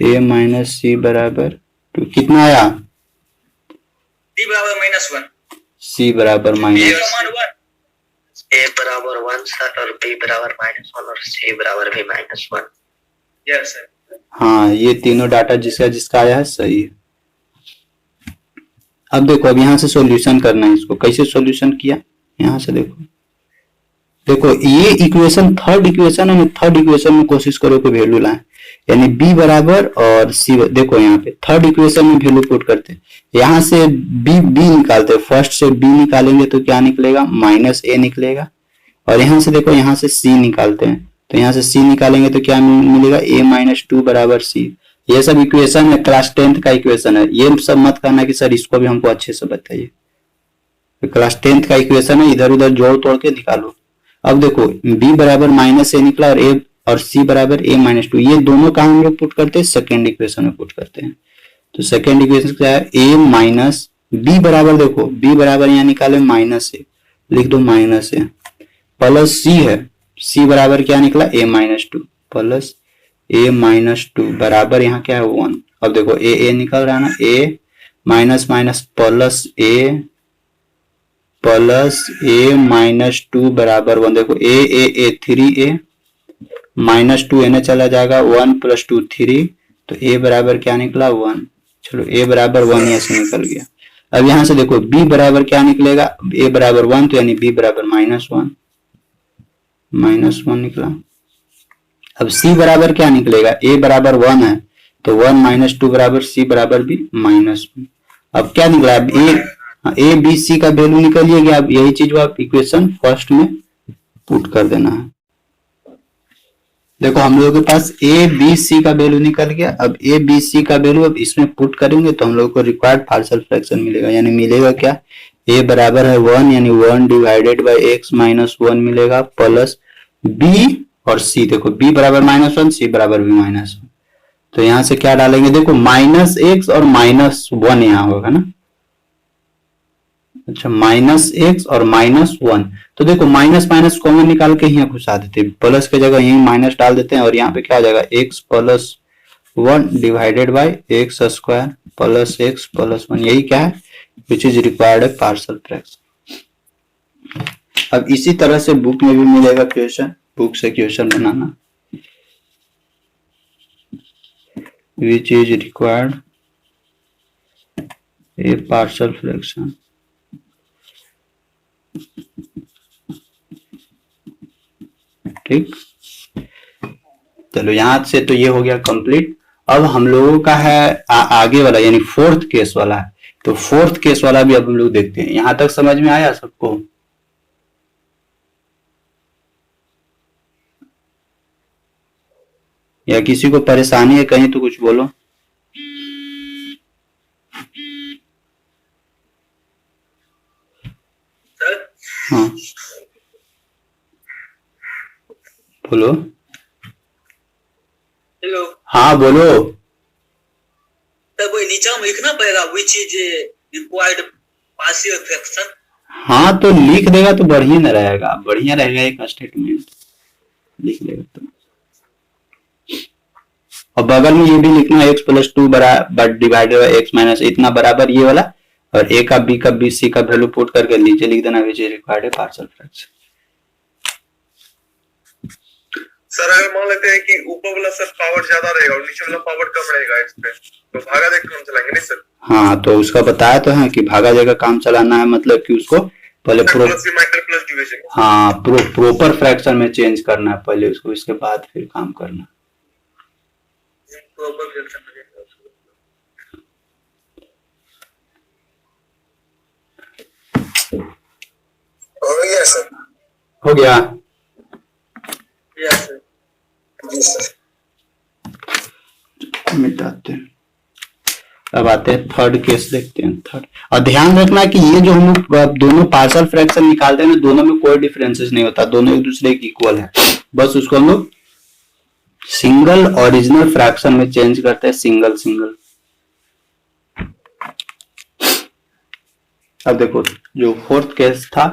a माइनस c बराबर 2। कितना आया, d बराबर -1, c बराबर माइनस, a बराबर 1 सर और b बराबर -1 और c बराबर भी -1। Yes sir. हाँ ये तीनों डाटा जिसका आया है सही है। अब देखो अब यहाँ से सॉल्यूशन करना है इसको। कैसे सॉल्यूशन किया, यहाँ से देखो ये इक्वेशन थर्ड इक्वेशन है, थर्ड इक्वेशन में कोशिश करो कि वैल्यू लाएं, यानी b बराबर और c। देखो यहाँ पे थर्ड इक्वेशन में वैल्यू पुट करते हैं, यहाँ से b निकालते हैं, फर्स्ट से b निकालेंगे तो क्या निकलेगा, -a निकलेगा। और यहाँ से देखो यहाँ से c निकालते हैं तो यहाँ से c निकालेंगे तो क्या मिलेगा, a-2 बराबर c। ये सब इक्वेशन है, क्लास 10th का इक्वेशन है। ये सब मत करना कि सर इसको भी हमको अच्छे से बताइए, क्लास 10th का इक्वेशन है, इधर उधर जोड़ तोड़ के निकालो। अब देखो b बराबर -a निकला और a और c बराबर a-2, ये दोनों का हम लोग पुट करते हैं सेकेंड इक्वेशन में पुट करते हैं। तो सेकेंड इक्वेशन क्या है, a माइनस b बराबर, देखो b बराबर यहाँ निकाले -a, लिख दो -a, प्लस c है, c बराबर क्या निकला, a-2 प्लस a-2 बराबर यहाँ क्या है 1। अब देखो a निकल रहा है ना, a minus minus plus a -2 बराबर 1। देखो a 3a -2 एने चला जाएगा, 1 + 2 3, तो a बराबर क्या निकला 1। चलो a बराबर 1 यहाँ से निकल गया। अब यहाँ से देखो b बराबर क्या निकलेगा, a बराबर 1 तो यानी b बराबर -1 निकला। अब c बराबर क्या निकलेगा, a बराबर 1 है तो 1 - 2 बराबर c बराबर भी -1। अब क्या निकला, अब a b c का वैल्यू निकल गया। अब यही चीज आप इक्वेशन फर्स्ट में पुट कर देना है। देखो हम लोगों के पास a b c का वैल्यू निकल गया। अब a b c का वैल्यू अब इसमें पुट करेंगे तो हम लोग को रिक्वायर्ड पार्शियल फ्रैक्शन मिलेगा, यानी मिलेगा क्या, a बराबर है 1 यानी 1 डिवाइडेड बाय x -1 मिलेगा, प्लस b और c। देखो b बराबर -1, c बराबर भी -1, तो यहाँ से क्या डालेंगे, देखो -x और -1 यहाँ होगा ना। अच्छा -x और -1, तो देखो माइनस माइनस कॉमन निकाल के यहाँ घुसा देते हैं, प्लस के जगह यही माइनस डाल देते हैं और यहाँ पे क्या आ जाएगा, x + 1 divided bye x² plus x + 1। यही क्या है, विच इज रिक्वायर्ड है पार्शियल फ्रैक्शन। अब इसी तरह से बुक में भी मिलेगा क्वेश्चन, बुक से question banana, which is required A partial fraction. ठीक, चलो यहां से तो ये हो गया कंप्लीट। अब हम लोगों का है आगे वाला, यानी फोर्थ केस वाला है, तो फोर्थ केस वाला भी अब हम लोग देखते हैं। यहां तक समझ में आया सबको, या किसी को परेशानी है कहीं तो कुछ बोलो। हाँ बोलो। हेलो हाँ बोलो। तब वही नीचे में लिखना पड़ेगा which is required partial fraction। हाँ तो लिख देगा तो बढ़िया न रहेगा, बढ़िया रहेगा एक स्टेटमेंट लिख देगा तो। और बगल में ये भी लिखना x प्लस 2 बराबर डिवाइडेड बाई x माइनस इतना बराबर ये वाला, और a का b का b c का वैल्यू पुट करके नीचे लिख देना which is required partial fraction. Sir अगर मान लेते हैं कि ऊपर वाला सर पावर ज्यादा रहेगा और नीचे वाला पावर कम रहेगा इस पे, तो भागा देख हम चलाएंगे नहीं सर? हाँ तो उसका बताया तो है कि भागा देगा काम चलाना है, मतलब कि उसको पहले प्रोपर फ्रैक्शन में चेंज करना है पहले उसको, इसके बाद फिर काम करना। हो गया सर? हो गया। Yes sir. जी सर। मिटाते हैं। अब आते हैं थर्ड केस देखते हैं। थर्ड, और ध्यान रखना कि ये जो हम लोग दोनों पार्शियल फ्रैक्शन निकालते हैं ना, दोनों में कोई डिफरेंसेस नहीं होता, दोनों एक दूसरे के इक्वल है, बस उसको हम लोग सिंगल ओरिजिनल फ्रैक्शन में चेंज करते हैं, सिंगल सिंगल। अब देखो जो फोर्थ केस था,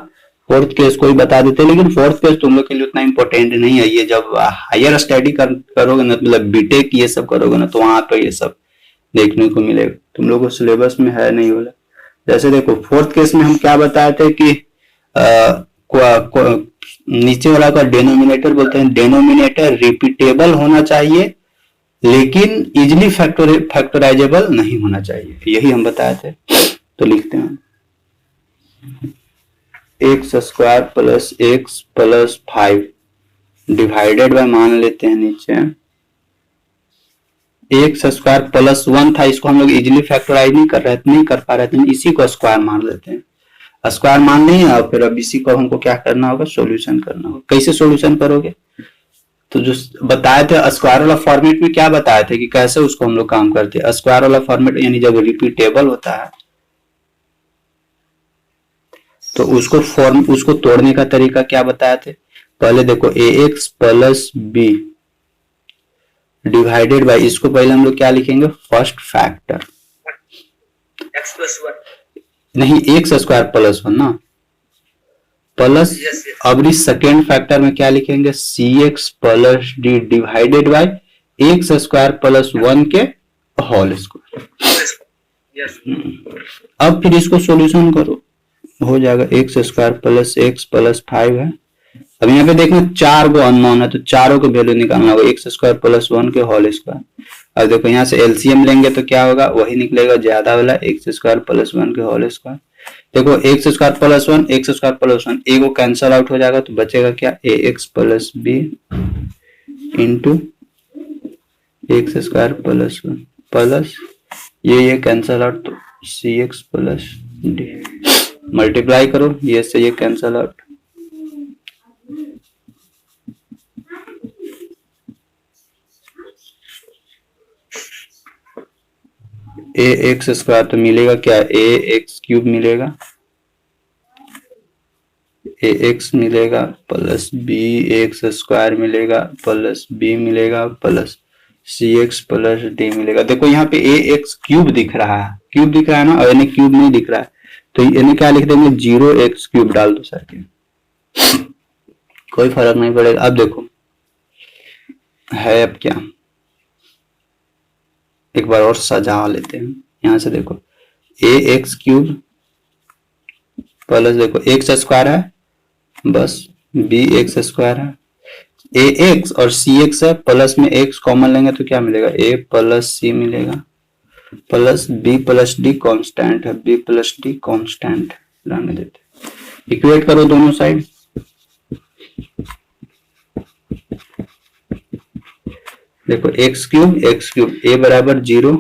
फोर्थ केस को ही बता देते, लेकिन फोर्थ केस तुम लोग के लिए उतना इंपॉर्टेंट नहीं है। ये जब हायर स्टडी करोगे ना, मतलब बीटेक ये सब करोगे ना, तो वहां पे ये सब देखने को मिलेगा, तुम लोगों को सिलेबस में है नहीं बोला। जैसे देखो फोर्थ केस में हम क्या बताए थे कि नीचे वाला का डेनोमिनेटर बोलते हैं, डेनोमिनेटर रिपीटेबल होना चाहिए लेकिन इजिली फैक्टराइजेबल नहीं होना चाहिए, यही हम बताए थे। तो लिखते हैं x square plus x plus 5 divided by, मान लेते हैं नीचे एक्स स्क्वायर प्लस 1 था, इसको हम लोग इजिली फैक्टराइज नहीं कर पा रहे थे, इसी को स्क्वायर मान लेते हैं। स्क्वायर मान नहीं है, और फिर अब इसी को हमको क्या करना होगा, सॉल्यूशन करना होगा। कैसे सॉल्यूशन करोगे, तो जो बताए थे स्क्वायर वाला फॉर्मेट में क्या बताए थे कि कैसे उसको हम लोग काम करते हैं। स्क्वायर वाला फॉर्मेट यानी जब रिपीटेबल होता है तो उसको तोड़ने का तरीका क्या बताए थे। पहले देखो ax plus b divided by, इसको पहले हम लोग क्या लिखेंगे, फर्स्ट फैक्टर, x प्लस 1 नहीं एक्स स्क्वायर प्लस 1 ना, प्लस अब इस सेकेंड फैक्टर में क्या लिखेंगे, c x plus d divided by x square plus 1 के होल स्क्वायर। अब फिर इसको सॉल्यूशन करो, हो जाएगा x square plus x plus 5 है। अब यहाँ पे देखना 4 गो अननोन है, तो चारों के वैल्यू निकालना होगा, एक्स स्क्वायर प्लस 1 के होल स्क्वायर। अब देखो यहाँ से एलसीएम लेंगे तो क्या होगा, वही निकलेगा ज्यादा वाला, एक्स स्क्वायर प्लस 1 के होल स्क्वायर। देखो x square plus 1 x square plus 1 एक को कैंसल आउट हो जाएगा, तो बचेगा क्या, a x plus b into x square plus 1 plus ये कैंसल आउट, तो c x plus d multiply करो, ये से ये cancel out, a x square तो मिलेगा क्या, ए एक्स क्यूब मिलेगा, ए एक्स मिलेगा प्लस बी एक्स स्क्वायर मिलेगा प्लस बी मिलेगा plus c x plus d मिलेगा। देखो यहाँ पे ए एक्स क्यूब दिख रहा है, क्यूब दिख रहा है ना, और यानी क्यूब नहीं दिख रहा है, तो यानी क्या लिख देंगे, 0x क्यूब डाल दो सर के, कोई फर्क नहीं पड़ेगा। अब देखो है अब क्या, एक बार और सजा लेते हैं, यहां से देखो ए एक्स क्यूब प्लस देखो एक्स स्क्वायर है, बस बी एक्स स्क्वायर है, ए एक्स और सी एक्स है, प्लस में एक्स कॉमन लेंगे तो क्या मिलेगा, ए प्लस सी मिलेगा, plus b plus d constant है, बी प्लस डी कांस्टेंट रहने देते, इक्वेट करो दोनों साइड, देखो एक्स क्यूब ए बराबर 0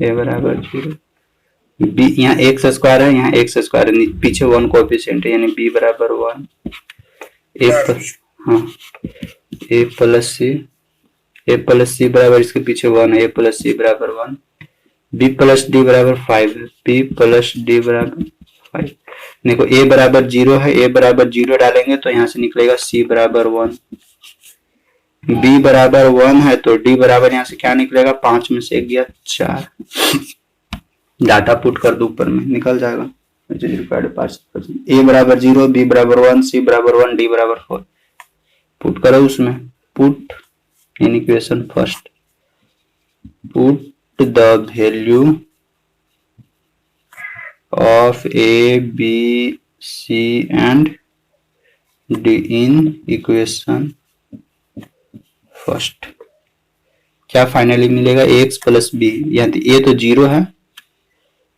ए बराबर 0, बी यहाँ एक्स स्क्वायर है, यहाँ एक्स स्क्वायर है, पीछे 1 कोएफिशिएंट है, यानी बी बराबर 1, ए प्लस सी बराबर इसके पीछे 1 है, ए प्लस सी बराबर 1, बी प्लस डी बराबर 5 है, बी प्लस डी बराबर 5। देखो a बराबर 0 है, a बराबर 0 डालेंगे तो यहाँ से निकलेगा c बराबर 1, b बराबर 1 है तो d बराबर यहाँ से क्या निकलेगा, 5 में से 1 गया 4। डाटा पुट कर दो ऊपर में, निकल जाएगा। a बराबर 0, b बराबर 1, c बराबर 1, d बराबर 4। पुट करो उसमें, put in equation first, put the value of a, b, c and d in equation first। क्या फाइनली मिलेगा, x प्लस बी, यहाँ a तो 0 है,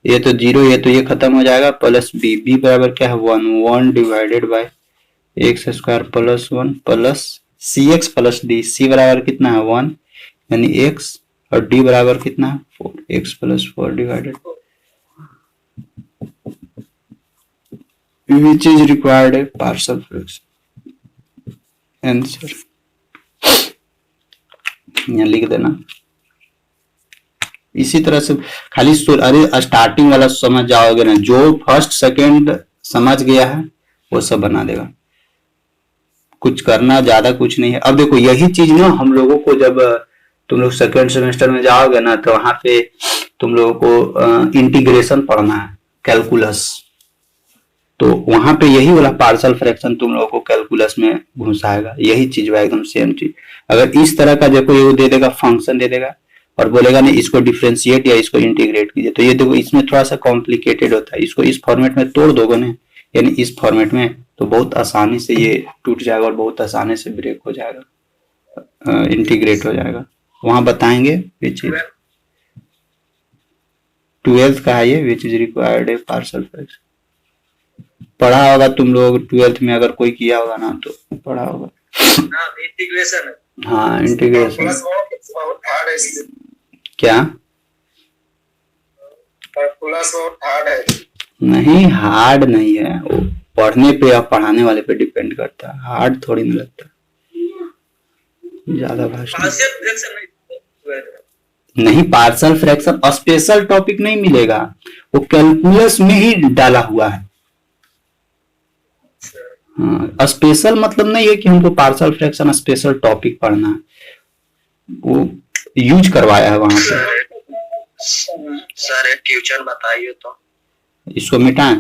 a तो 0, ये तो ये खत्म हो जाएगा, प्लस b, b बराबर क्या है 1, 1 divided by x square plus 1 plus c x plus d, c बराबर कितना है 1 यानी x, और d बराबर कितना है 4, x plus 4 divided, which is required a partial fraction। Answer यहाँ लिख देना। इसी तरह से खाली अरे स्टार्टिंग वाला समझ जाओगे ना, जो फर्स्ट सेकंड समझ गया है वो सब बना देगा, कुछ करना ज्यादा कुछ नहीं है। अब देखो यही चीज ना हम लोगों को जब तुम लोग सेकंड सेमेस्टर में जाओगे ना तो वहां पे तुम लोगों को इंटीग्रेशन पढ़ना है, कैलकुलस, तो वहां पे यही वाला पार्शियल फ्रैक्शन तुम लोगों को कैलकुलस में घुसाएगा, यही चीज है एकदम सेम चीज। अगर इस तरह का देखो ये दे देगा, फंक्शन दे देगा और बोलेगा नहीं इसको डिफरेंशिएट या इसको इंटीग्रेट कीजिए, तो ये देखो इसमें थोड़ा सा कॉम्प्लिकेटेड होता है, इसको इस फॉर्मेट में तोड़ दोगे ना, यानी इस फॉर्मेट में, तो बहुत आसानी से ये टूट जाएगा और बहुत आसानी से ब्रेक हो जाएगा, इंटीग्रेट हो जाएगा। वहां बताएंगे ये चीज, 12th का है ये, विच is required A partial fraction. पढ़ा होगा तुम लोग 12th में, अगर कोई किया होगा ना तो पढ़ा होगा। इंटीग्रेशन, हाँ इंटीग्रेशन क्या नहीं, हार्ड नहीं है वो, पढ़ने पे या पढ़ाने वाले पे डिपेंड करता है, हार्ड थोड़ी नहीं लगता, ज्यादा भाषा नहीं। पार्शियल फ्रैक्शन स्पेशल टॉपिक नहीं मिलेगा, वो कैलकुलस में ही डाला हुआ है। हाँ, स्पेशल मतलब नहीं है कि हमको पार्शियल फ्रैक्शन स्पेशल टॉपिक पढ़ना है, वो यूज करवाया है वहां पे। सर एक ट्यूशन बताइए तो। इसको मिटाएं।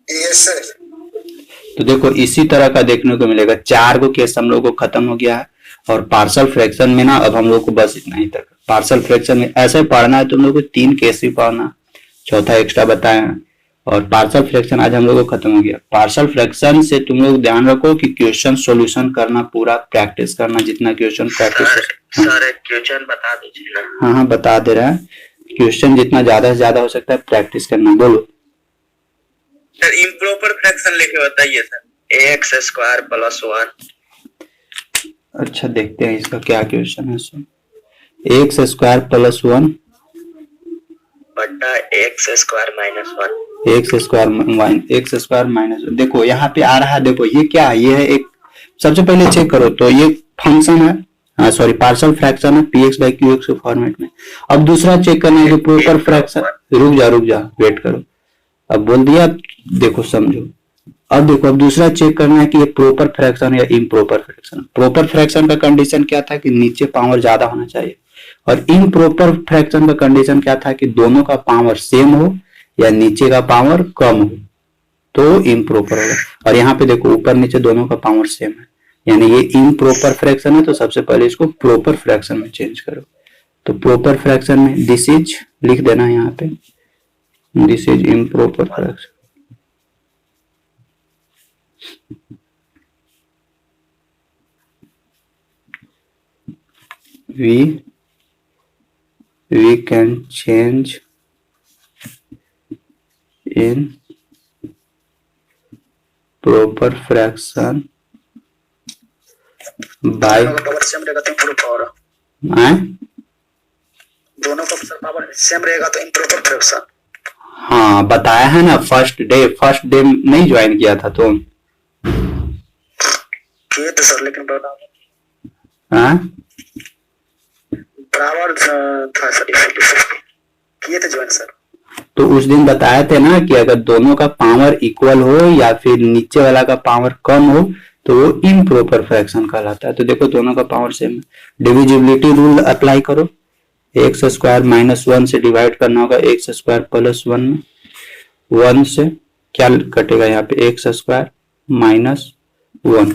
Yes sir. तो देखो इसी तरह का देखने को मिलेगा, 4 को केस हम लोग को खत्म हो गया है, और पार्शियल फ्रैक्शन में ना अब हम लोग को बस इतना ही तक। पार्शियल फ्रैक्शन में ऐसे पढ़ना है तुम लोग को 3 केस भी पढ़ना, चौथा एक्स्ट्रा बताए, और पार्शियल फ्रैक्शन आज हम लोग को खत्म हो गया। पार्शियल फ्रैक्शन से तुम लोग ध्यान रखो कि क्वेश्चन सॉल्यूशन करना, पूरा प्रैक्टिस करना, जितना क्वेश्चन प्रैक्टिस। सर एक क्वेश्चन बता दीजिए ना। हाँ बता दे रहा है, क्वेश्चन जितना ज्यादा से ज्यादा हो सकता है प्रैक्टिस करना। बोलो सर, इम्प्रॉपर फ्रैक्शन लेके बताइए सर। X square plus 1। अच्छा देखते हैं इसका क्या क्वेश्चन है। एक्स स्क्वायर प्लस 1 बटा x square minus 1। X square minus, देखो यहाँ पे आ रहा है, देखो ये क्या है, ये है एक, सबसे पहले चेक करो तो ये फंक्शन है, सॉरी पार्शियल फ्रैक्शन है px बाई qx के फॉर्मेट में। अब दूसरा चेक करना है कि प्रॉपर फ्रैक्शन, रुक जा वेट करो, अब बोल दिया, देखो समझो। अब देखो अब दूसरा चेक करना है कि ये प्रॉपर फ्रैक्शन या इम्प्रॉपर फ्रैक्शन। प्रॉपर फ्रैक्शन का कंडीशन क्या था कि नीचे पावर ज्यादा होना चाहिए, और इम्प्रॉपर फ्रैक्शन का कंडीशन क्या था कि दोनों का पावर सेम हो या नीचे का पावर कम हो, तो इम्प्रॉपर होगा। और यहाँ पे देखो ऊपर नीचे दोनों का पावर सेम है, यानी ये इम्प्रॉपर फ्रैक्शन है, तो सबसे पहले इसको प्रॉपर फ्रैक्शन में चेंज करो। तो प्रॉपर फ्रैक्शन में दिस इज लिख देना है यहाँ पे, this is improper fraction. we can change in proper fraction by दोनों का पावर सेम रहेगा तो इम्प्रॉपर फ्रैक्शन। हाँ बताया है ना, फर्स्ट डे नहीं ज्वाइन किया था तुम? किए थे सर, लेकिन हाँ बराबर था सर, किए थे ज्वाइन सर। तो उस दिन बताए थे ना कि अगर दोनों का पावर इक्वल हो या फिर नीचे वाला का पावर कम हो तो वो इम्प्रॉपर फ्रैक्शन कहलाता है। तो देखो दोनों का पावर सेम है, डिविजिबिलिटी रूल अप्लाई करो, एक्स स्क्वायर माइनस 1 से डिवाइड करना होगा एक्स स्क्वायर प्लस 1 में, 1 से क्या कटेगा यहाँ पे एक्स स्क्वायर माइनस 1,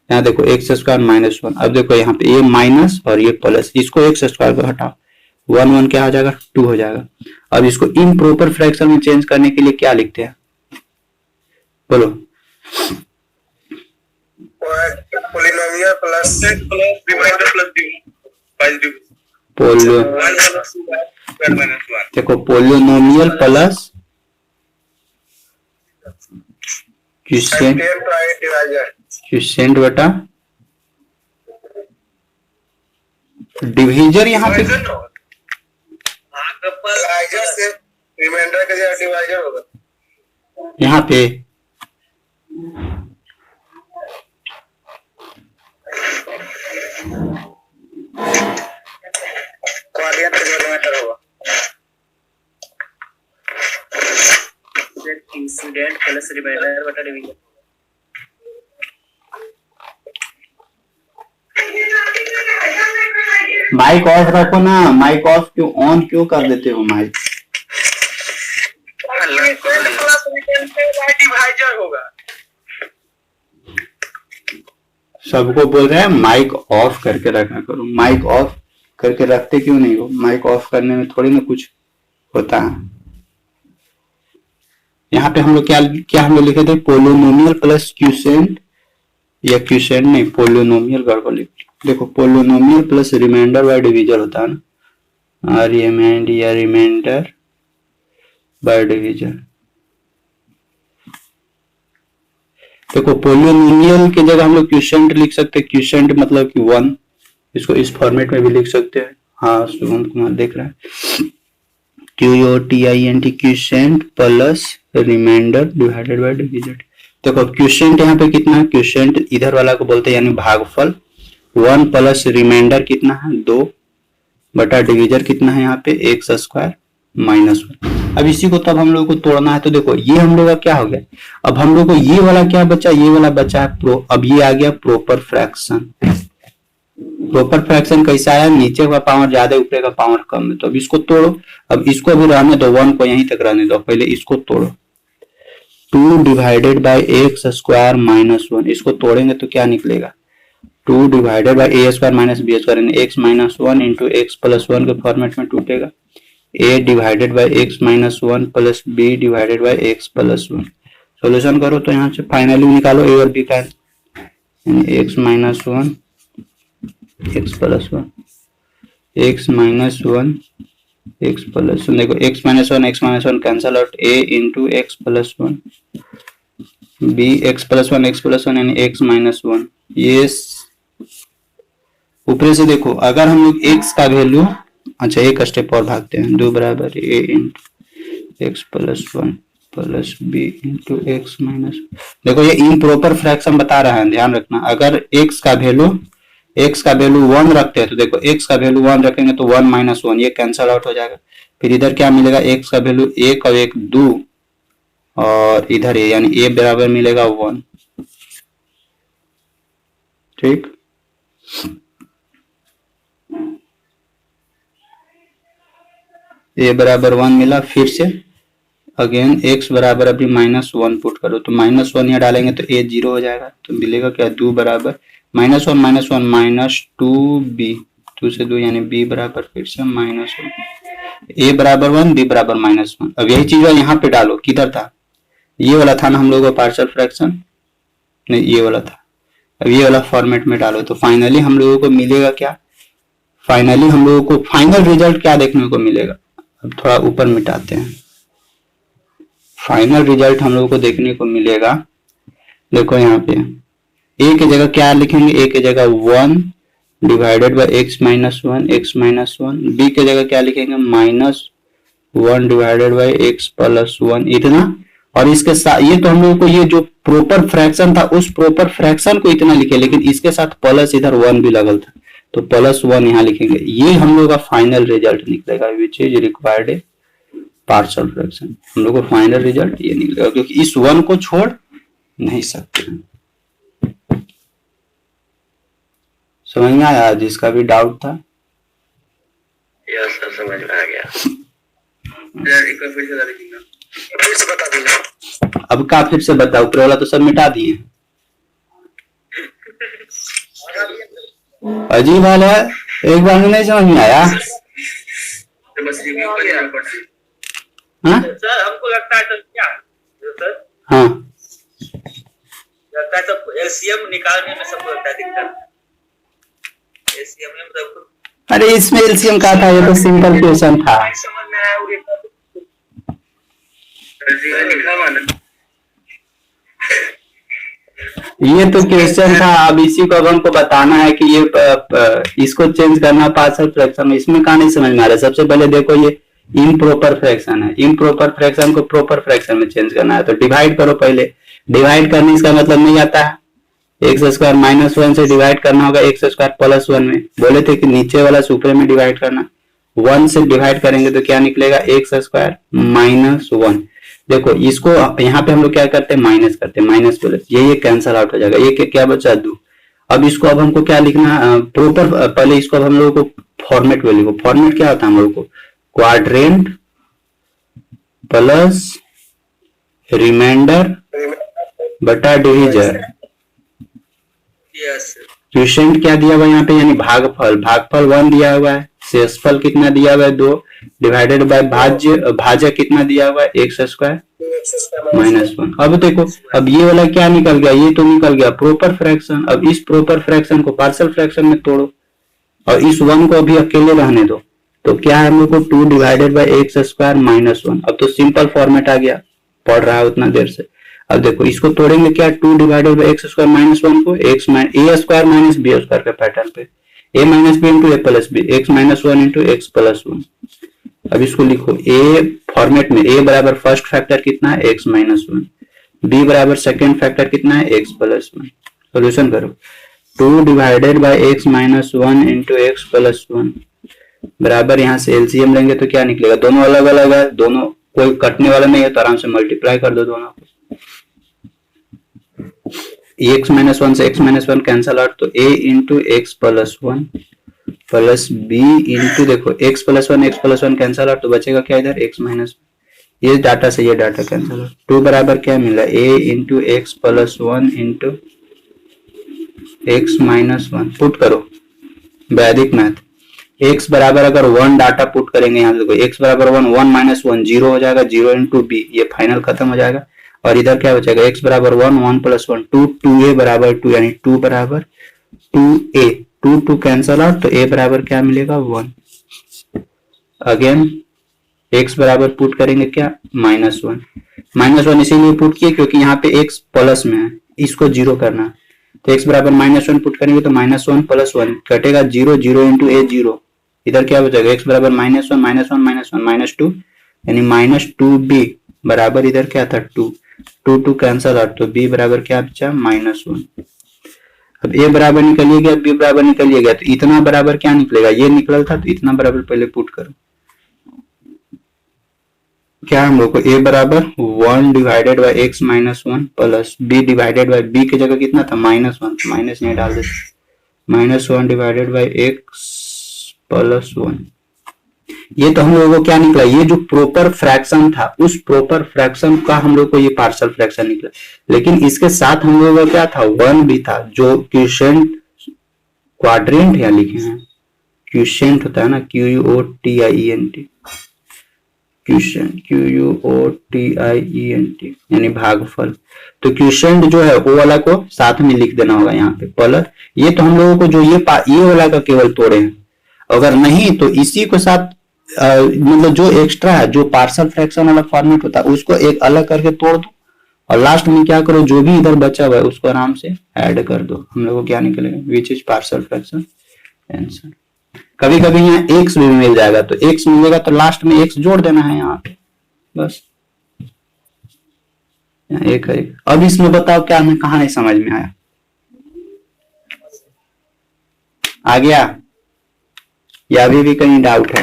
यहाँ देखो एक्स स्क्वायर माइनस 1। अब देखो यहाँ पे ये माइनस और ये प्लस, इसको एक्स स्क्वायर को हटाओ, 1 1 क्या हो जाएगा 2 हो जाएगा। अब इसको इम्प्रॉपर फ्रैक्शन में चेंज करने के लिए क्या लिखते हैं बोलो? पोलिनोमियल प्लस रिमाइंडर प्लस देखो पोलिनोमियल प्लस क्वोशिएंट बटा डिवीजर, यहाँ पे रिमाइंडर का डिवाइजर होगा यहाँ पे क्वाड्रेंट का डिवाइजर होगा, इंसिडेंट प्लस रिमाइंडर बटा डिवीजर। माइक ऑफ रखो ना, माइक ऑफ क्यों ऑन क्यों कर देते हो माइक? डिवाइजर होगा, सबको बोल रहे हैं माइक ऑफ करके रखा करो। माइक ऑफ करके रखते क्यों नहीं हो? माइक ऑफ करने में थोड़ी ना कुछ होता है। यहाँ पे हम लोग क्या हम लोग लिखे थे? पोलिनोमियल प्लस क्वोशिएंट, या क्वोशिएंट नहीं, पोलिनोमियल गड़बड़ लिख। देखो polynomial plus remainder by divisor होता है ना, रिमाइंडर बाय डिवीजर। देखो पोलिनोमियल की जगह हम लोग क्वोशिएंट लिख सकते हैं, क्वोशिएंट मतलब कि 1, इसको इस फॉर्मेट में भी लिख सकते हैं। हाँ शुभम कुमार देख रहा है, QUOTIENT quotient plus remainder divided by divisor. देखो क्वोशिएंट यहाँ पे कितना है? क्वोशिएंट इधर वाला को बोलते हैं यानी भागफल, 1 प्लस रिमाइंडर कितना है 2 बटा डिवीजर कितना है यहाँ पे एक्स स्क्वायर माइनस 1। अब इसी को तब हम लोग को तोड़ना है। तो देखो ये हम लोग का क्या हो गया, अब हम लोग को ये वाला क्या बचा, ये वाला बचा है अब ये आ गया प्रॉपर फ्रैक्शन। प्रॉपर फ्रैक्शन कैसा आया? नीचे का पावर ज्यादा ऊपर का पावर कम है। तो अब इसको तोड़ो, अब इसको भी रहने दो, 1 को यहीं तक रहने दो, पहले इसको तोड़ो, 2 divided by x square minus 1, इसको तोड़ेंगे तो क्या निकलेगा? 2 divided by a square minus b square, x minus 1 into x plus 1 के फॉर्मेट में टूटेगा, a divided by x minus 1 plus b divided by x plus 1। Solution करो तो यहाँ से फाइनली निकालो a और b का, x minus 1 x plus 1, x minus 1 x plus 1। देखो x minus 1 cancel out, a into x plus 1 b x plus 1 यानी एक्स माइनस 1। ये ऊपर से देखो अगर हम लोग x का वैल्यू, अच्छा एक स्टेप और भागते हैं, 2 बराबर a into x plus 1 plus b into x minus. देखो ये इम्प्रॉपर फ्रैक्शन बता रहा है, ध्यान रखना। अगर x का वैल्यू 1 रखते हैं तो देखो x का वैल्यू 1 रखेंगे तो 1 माइनस 1 ये कैंसल आउट हो जाएगा। फिर इधर क्या मिलेगा, x का वैल्यू 1 और 1 2 और इधर a यानी a बराबर मिलेगा 1। ठीक, a बराबर 1 मिला। फिर से अगेन x बराबर अभी -1 पुट करो तो -1 यहाँ डालेंगे तो a 0 हो जाएगा। तो मिलेगा क्या, 2 बराबर -1 -2b, 2 से 2 यानी b बराबर फिर से -1, a बराबर 1 b बराबर -1। अब यही चीज यहाँ पे डालो, किधर था, ये वाला था ना हम लोगों का पार्शियल फ्रैक्शन, नहीं ये वाला था। अब ये वाला फॉर्मेट में डालो तो फाइनली हम लोगों को मिलेगा क्या, फाइनली हम लोगों को फाइनल रिजल्ट क्या देखने को मिलेगा। अब थोड़ा ऊपर मिटाते हैं, फाइनल रिजल्ट हम लोगों को देखने को मिलेगा। देखो यहाँ पे a की जगह क्या लिखेंगे, a की जगह 1 divided bye x minus 1 b की जगह क्या लिखेंगे, -1 डिवाइडेड बाय x प्लस 1 इतना। और इसके साथ ये तो हम लोगों को ये जो प्रॉपर फ्रैक्शन था उस प्रॉपर फ्रैक्शन को इतना लिखे, लेकिन इसके साथ प्लस इधर 1 भी लगल था तो +1 यहाँ लिखेंगे। ये हम लोग का फाइनल रिजल्ट निकलेगा विच इज रिक्वायर्ड पार्शियल फ्रैक्शन। हम लोग को फाइनल रिजल्ट ये निकलेगा, क्योंकि इस 1 को छोड़ नहीं सकते हैं। समझ में आया? जिसका भी डाउट था यस सर, समझ में आ गया। एक बार फिर से बता दीजिए। अब का फिर से बताओ, ऊपर वाला तो सब मिटा दिए। अजीब हाल है, एक बार में नहीं समझ में आया। बस रिव्यू करिए आप। हाँ सर हमको लगता है तो क्या सर, हाँ लगता है सब एलसीएम निकालने में सबको लगता है दिक्कत। एलसीएम में मतलब अरे इसमें एलसीएम का था, ये तो सिंपल क्वेश्चन था। समझ में आया और ये तो क्वेश्चन था, अब इसी को अब हमको बताना है कि ये इसको चेंज करना पार्शियल फ्रैक्शन में। इसमें कहाँ नहीं समझ में आ रहा है। सबसे पहले देखो ये इम्प्रॉपर फ्रैक्शन है, इम्प्रॉपर फ्रैक्शन को प्रॉपर फ्रैक्शन में चेंज करना है, तो डिवाइड करो। पहले डिवाइड करने इसका मतलब नहीं आता है, एक्स स्क्वायर माइनस 1 से डिवाइड करना होगा एक्स स्क्वायर प्लस 1 में। बोले थे कि नीचे वाला सुपरे में डिवाइड करना, 1 से डिवाइड करेंगे तो क्या निकलेगा, एक्स स्क्वायर माइनस 1। देखो इसको यहाँ पे हम लोग क्या करते हैं, माइनस करते हैं, माइनस प्लस, ये कैंसल आउट हो जाएगा, ये क्या बचा 2। अब इसको अब हमको क्या लिखना, प्रॉपर पहले इसको अब हम लोगों को फॉर्मेट में लिखो। फॉर्मेट क्या होता है हम लोग को, क्वाड्रेंट प्लस रिमाइंडर बटा डिविजन। क्वेश्चन क्या दिया हुआ है यहाँ पे, यानी भागफल, भागफल 1 दिया हुआ है, शेषफल कितना दिया हुआ है 2, डिवाइडेड बाय भाज्य, भाज्य कितना दिया हुआ है एक्स स्क्वायर माइनस 1। अब देखो अब ये वाला क्या निकल गया, ये तो निकल गया प्रॉपर फ्रैक्शन। अब इस प्रॉपर फ्रैक्शन को पार्शियल फ्रैक्शन में तोड़ो और इस 1 को अभी अकेले रहने दो, तो क्या है हम लोग को 2 divided by x square minus 1। अब तो सिंपल फॉर्मेट आ गया, पढ़ रहा है उतना देर से। अब देखो इसको तोड़ेंगे क्या, 2 divided by x square minus 1 को x a square minus b square के पैटर्न पे, a minus b into a plus b, x minus 1 into x plus 1। अब इसको लिखो ए फॉर्मेट में, ए बराबर फर्स्ट फैक्टर कितना है एक्स माइनस 1, बी बराबर सेकेंड फैक्टर कितना है एक्स प्लस 1। सोल्यूशन करो, 2 divided by x minus 1 into x plus 1 बराबर, यहाँ से एलसीएम लेंगे तो क्या निकलेगा, दोनों अलग अलग है, दोनों कोई कटने वाला नहीं है, तो आराम से मल्टीप्लाई कर दो दोनों को। एक्स माइनस 1 से एक्स माइनस 1 कैंसल आउट, तो a into x plus 1 plus b into, देखो एक्स प्लस 1 कैंसल आउट, तो बचेगा क्या इधर एक्स माइनस, ये डाटा से ये डाटा कैंसल आउट। 2 बराबर क्या मिला, a into x plus 1 into x minus 1। Put करो वैदिक मैथ, x बराबर अगर 1 डाटा पुट करेंगे यहाँ देखो, x बराबर 1, 1 माइनस 1 0 हो जाएगा, 0 इंटू बी, ये फाइनल खत्म हो जाएगा। और इधर क्या बचेगा, x बराबर 1, 1 प्लस 1 2, 2a बराबर 2, यानी 2 बराबर 2a, 2 कैंसल आउट, तो a बराबर क्या मिलेगा 1। अगेन x बराबर पुट करेंगे क्या, माइनस 1, माइनस 1 इसीलिए पुट किए क्योंकि यहाँ पे x प्लस में है, इसको 0 करना है, तो x बराबर माइनस 1 पुट करेंगे तो माइनस 1 प्लस 1 कटेगा 0, 0 इंटू a 0, इधर क्या बचेगा x बराबर माइनस 1 माइनस 1 माइनस 1 माइनस 2, यानी माइनस 2b बराबर इधर क्या था 2, 2 कैंसल आउट, तो b बराबर क्या बचा माइनस 1। अब a बराबर निकलिए गया, b बराबर निकलिए गया, तो इतना बराबर क्या निकलेगा, ये निकल था, तो इतना बराबर पहले पुट करो। क्या हम लोग को a बराबर 1 divided bye x minus 1 plus b divided by b की जगह कितना था माइनस 1, माइनस नहीं डाल देते, minus 1 divided bye x plus 1। ये तो हम लोगों को क्या निकला, ये जो प्रॉपर फ्रैक्शन था उस प्रॉपर फ्रैक्शन का हम लोग को ये पार्शियल फ्रैक्शन निकला, लेकिन इसके साथ हम लोगों का क्या था 1 भी था, जो क्वोशिएंट क्वाड्रेंट यहाँ लिखे हैं, क्वोशिएंट होता है ना, QUOTIENT, क्वोशिएंट QUOTIENT यानी भागफल। तो क्वोशिएंट जो है वो वाला को साथ में लिख देना होगा यहाँ पे प्लस, ये तो हम लोगों को जो ये वाला का केवल तोड़े हैं, अगर नहीं तो इसी को साथ मतलब जो एक्स्ट्रा है, जो पार्शियल फ्रैक्शन वाला फॉर्मेट होता है उसको एक अलग करके तोड़ दो, और लास्ट में क्या करो, जो भी इधर बचा हुआ है उसको आराम से ऐड कर दो, हम लोग को क्या निकलेगा, which is partial fraction answer. कभी कभी यहाँ x भी मिल जाएगा, तो x मिलेगा तो लास्ट में x जोड़ देना है यहाँ पे, बस यहाँ एक है। अब इसमें बताओ क्या हमें कहा नहीं समझ में आया, आ गया या अभी भी कहीं डाउट है?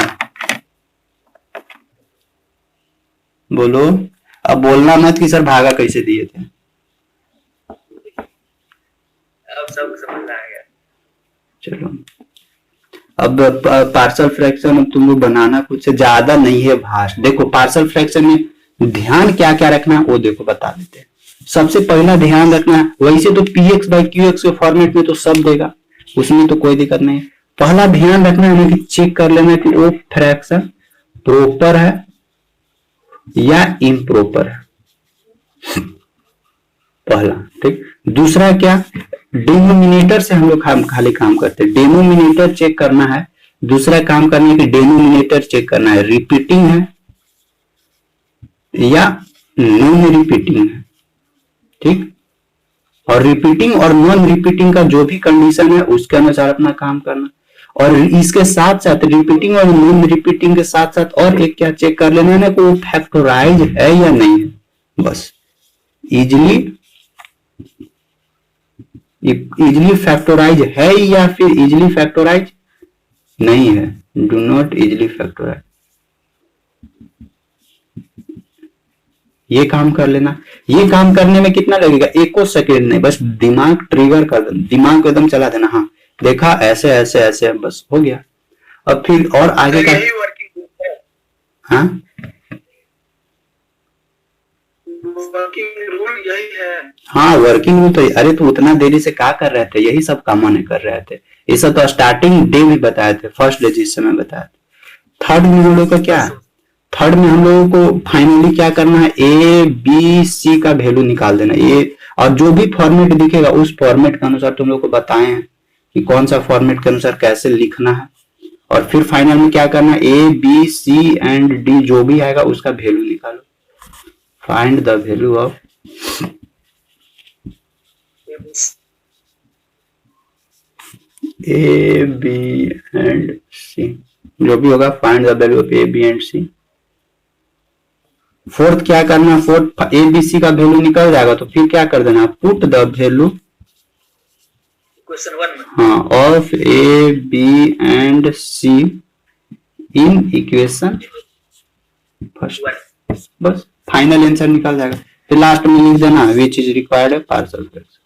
बोलो। अब बोलना मत कि सर भागा कैसे दिए थे। अब सब समझ आ गया। चलो अब पार्शियल फ्रैक्शन अब तुम लोग बनाना कुछ ज्यादा नहीं है भाष। देखो पार्शियल फ्रैक्शन में ध्यान क्या क्या रखना है वो देखो बता देते हैं। सबसे पहला ध्यान रखना है, वैसे तो px बाई qx के फॉर्मेट में तो सब देगा, उसमें तो कोई दिक्कत नहीं। पहला ध्यान रखना है कि चेक कर लेना कि वो फ्रैक्शन प्रॉपर है या इम्प्रॉपर है, पहला। ठीक, दूसरा क्या, डिनोमिनेटर से हम लोग खाली काम करते हैं, डिनोमिनेटर चेक करना है। दूसरा काम करना है कि डिनोमिनेटर चेक करना है रिपीटिंग है या नॉन रिपीटिंग है। ठीक, और रिपीटिंग और नॉन रिपीटिंग का जो भी कंडीशन है उसके अनुसार अपना काम करना। और इसके साथ साथ रिपीटिंग और नॉन रिपीटिंग के साथ साथ और एक क्या चेक कर लेना है ना कि वो फैक्टराइज है या नहीं है, बस। इजिली फैक्टराइज है या फिर इजिली फैक्टराइज नहीं है, डू नॉट इजिली फैक्टराइज, ये काम कर लेना। ये काम करने में कितना लगेगा, एको सेकेंड नहीं, बस दिमाग ट्रिगर कर देना, दिमाग को एकदम चला देना। हाँ देखा ऐसे ऐसे ऐसे, बस हो गया। अब फिर और आगे का, हाँ वर्किंग रूल यही है। हाँ वर्किंग रूल तो, अरे तो उतना देरी से क्या कर रहे थे, यही सब काम नहीं कर रहे थे। ये सब तो स्टार्टिंग डे भी बताए थे, फर्स्ट डे जिस समय बताए थे। थर्ड में हम लोग का क्या, थर्ड में हम लोगों को फाइनली क्या करना है, ए बी सी का वैल्यू निकाल देना। ये और जो भी फॉर्मेट दिखेगा उस फॉर्मेट के अनुसार तुम लोग को बताए हैं कि कौन सा फॉर्मेट के अनुसार कैसे लिखना है। और फिर फाइनल में क्या करना है, a b c and d जो भी आएगा उसका वैल्यू निकालो। Find the value of a b and c, जो भी होगा find the value of a b and c. Fourth क्या करना, फोर्थ ए बी सी का वैल्यू निकल जाएगा तो फिर क्या कर देना, पुट द वैल्यू क्वेश्चन 1 में, हाँ, of a b and c in equation first, बस फाइनल आंसर निकल जाएगा। फिर लास्ट में लिख देना विच इज रिक्वायर्ड है पार्शियल फ्रैक्शन।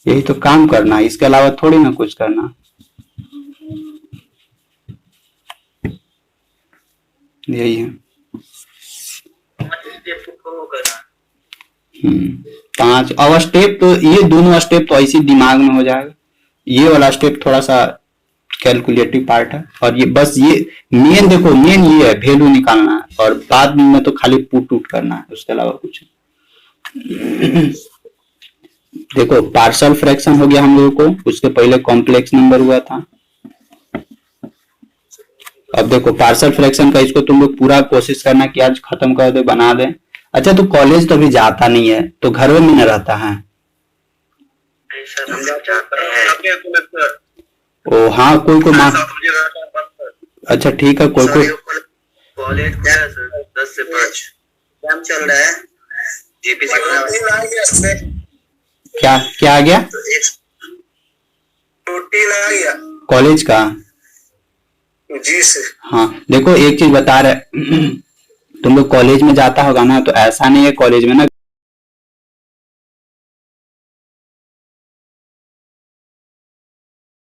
यही तो काम करना है, इसके अलावा थोड़ी ना कुछ करना। यही है। 5 और स्टेप तो, ये दोनों स्टेप तो ऐसे दिमाग में हो जाएगा। ये वाला स्टेप थोड़ा सा कैलकुलेटिव पार्ट है। और ये बस ये मेन, देखो मेन ये है वैल्यू निकालना है, और बाद में तो खाली पुट उट करना है, उसके अलावा कुछ। देखो पार्शियल फ्रैक्शन हो गया हम लोगों को, उसके पहले कॉम्प्लेक्स नंबर हुआ था। अब देखो पार्शियल फ्रैक्शन का इसको तुम लोग पूरा कोशिश करना कि आज खत्म कर दे, बना दे। अच्छा तो कॉलेज तो अभी जाता नहीं है, तो घर में नहीं रहता है। ओ हाँ, कोई कोई माँ, अच्छा ठीक है, कोई कोई कॉलेज क्या है सर, 10 से 5 एग्जाम चल रहा है। जीपीसी क्या क्या आ गया, प्रोटीन आ गया कॉलेज का। जी सर। हाँ देखो एक चीज बता रहे, तुम लोग कॉलेज में जाता होगा ना, तो ऐसा नहीं है कॉलेज में ना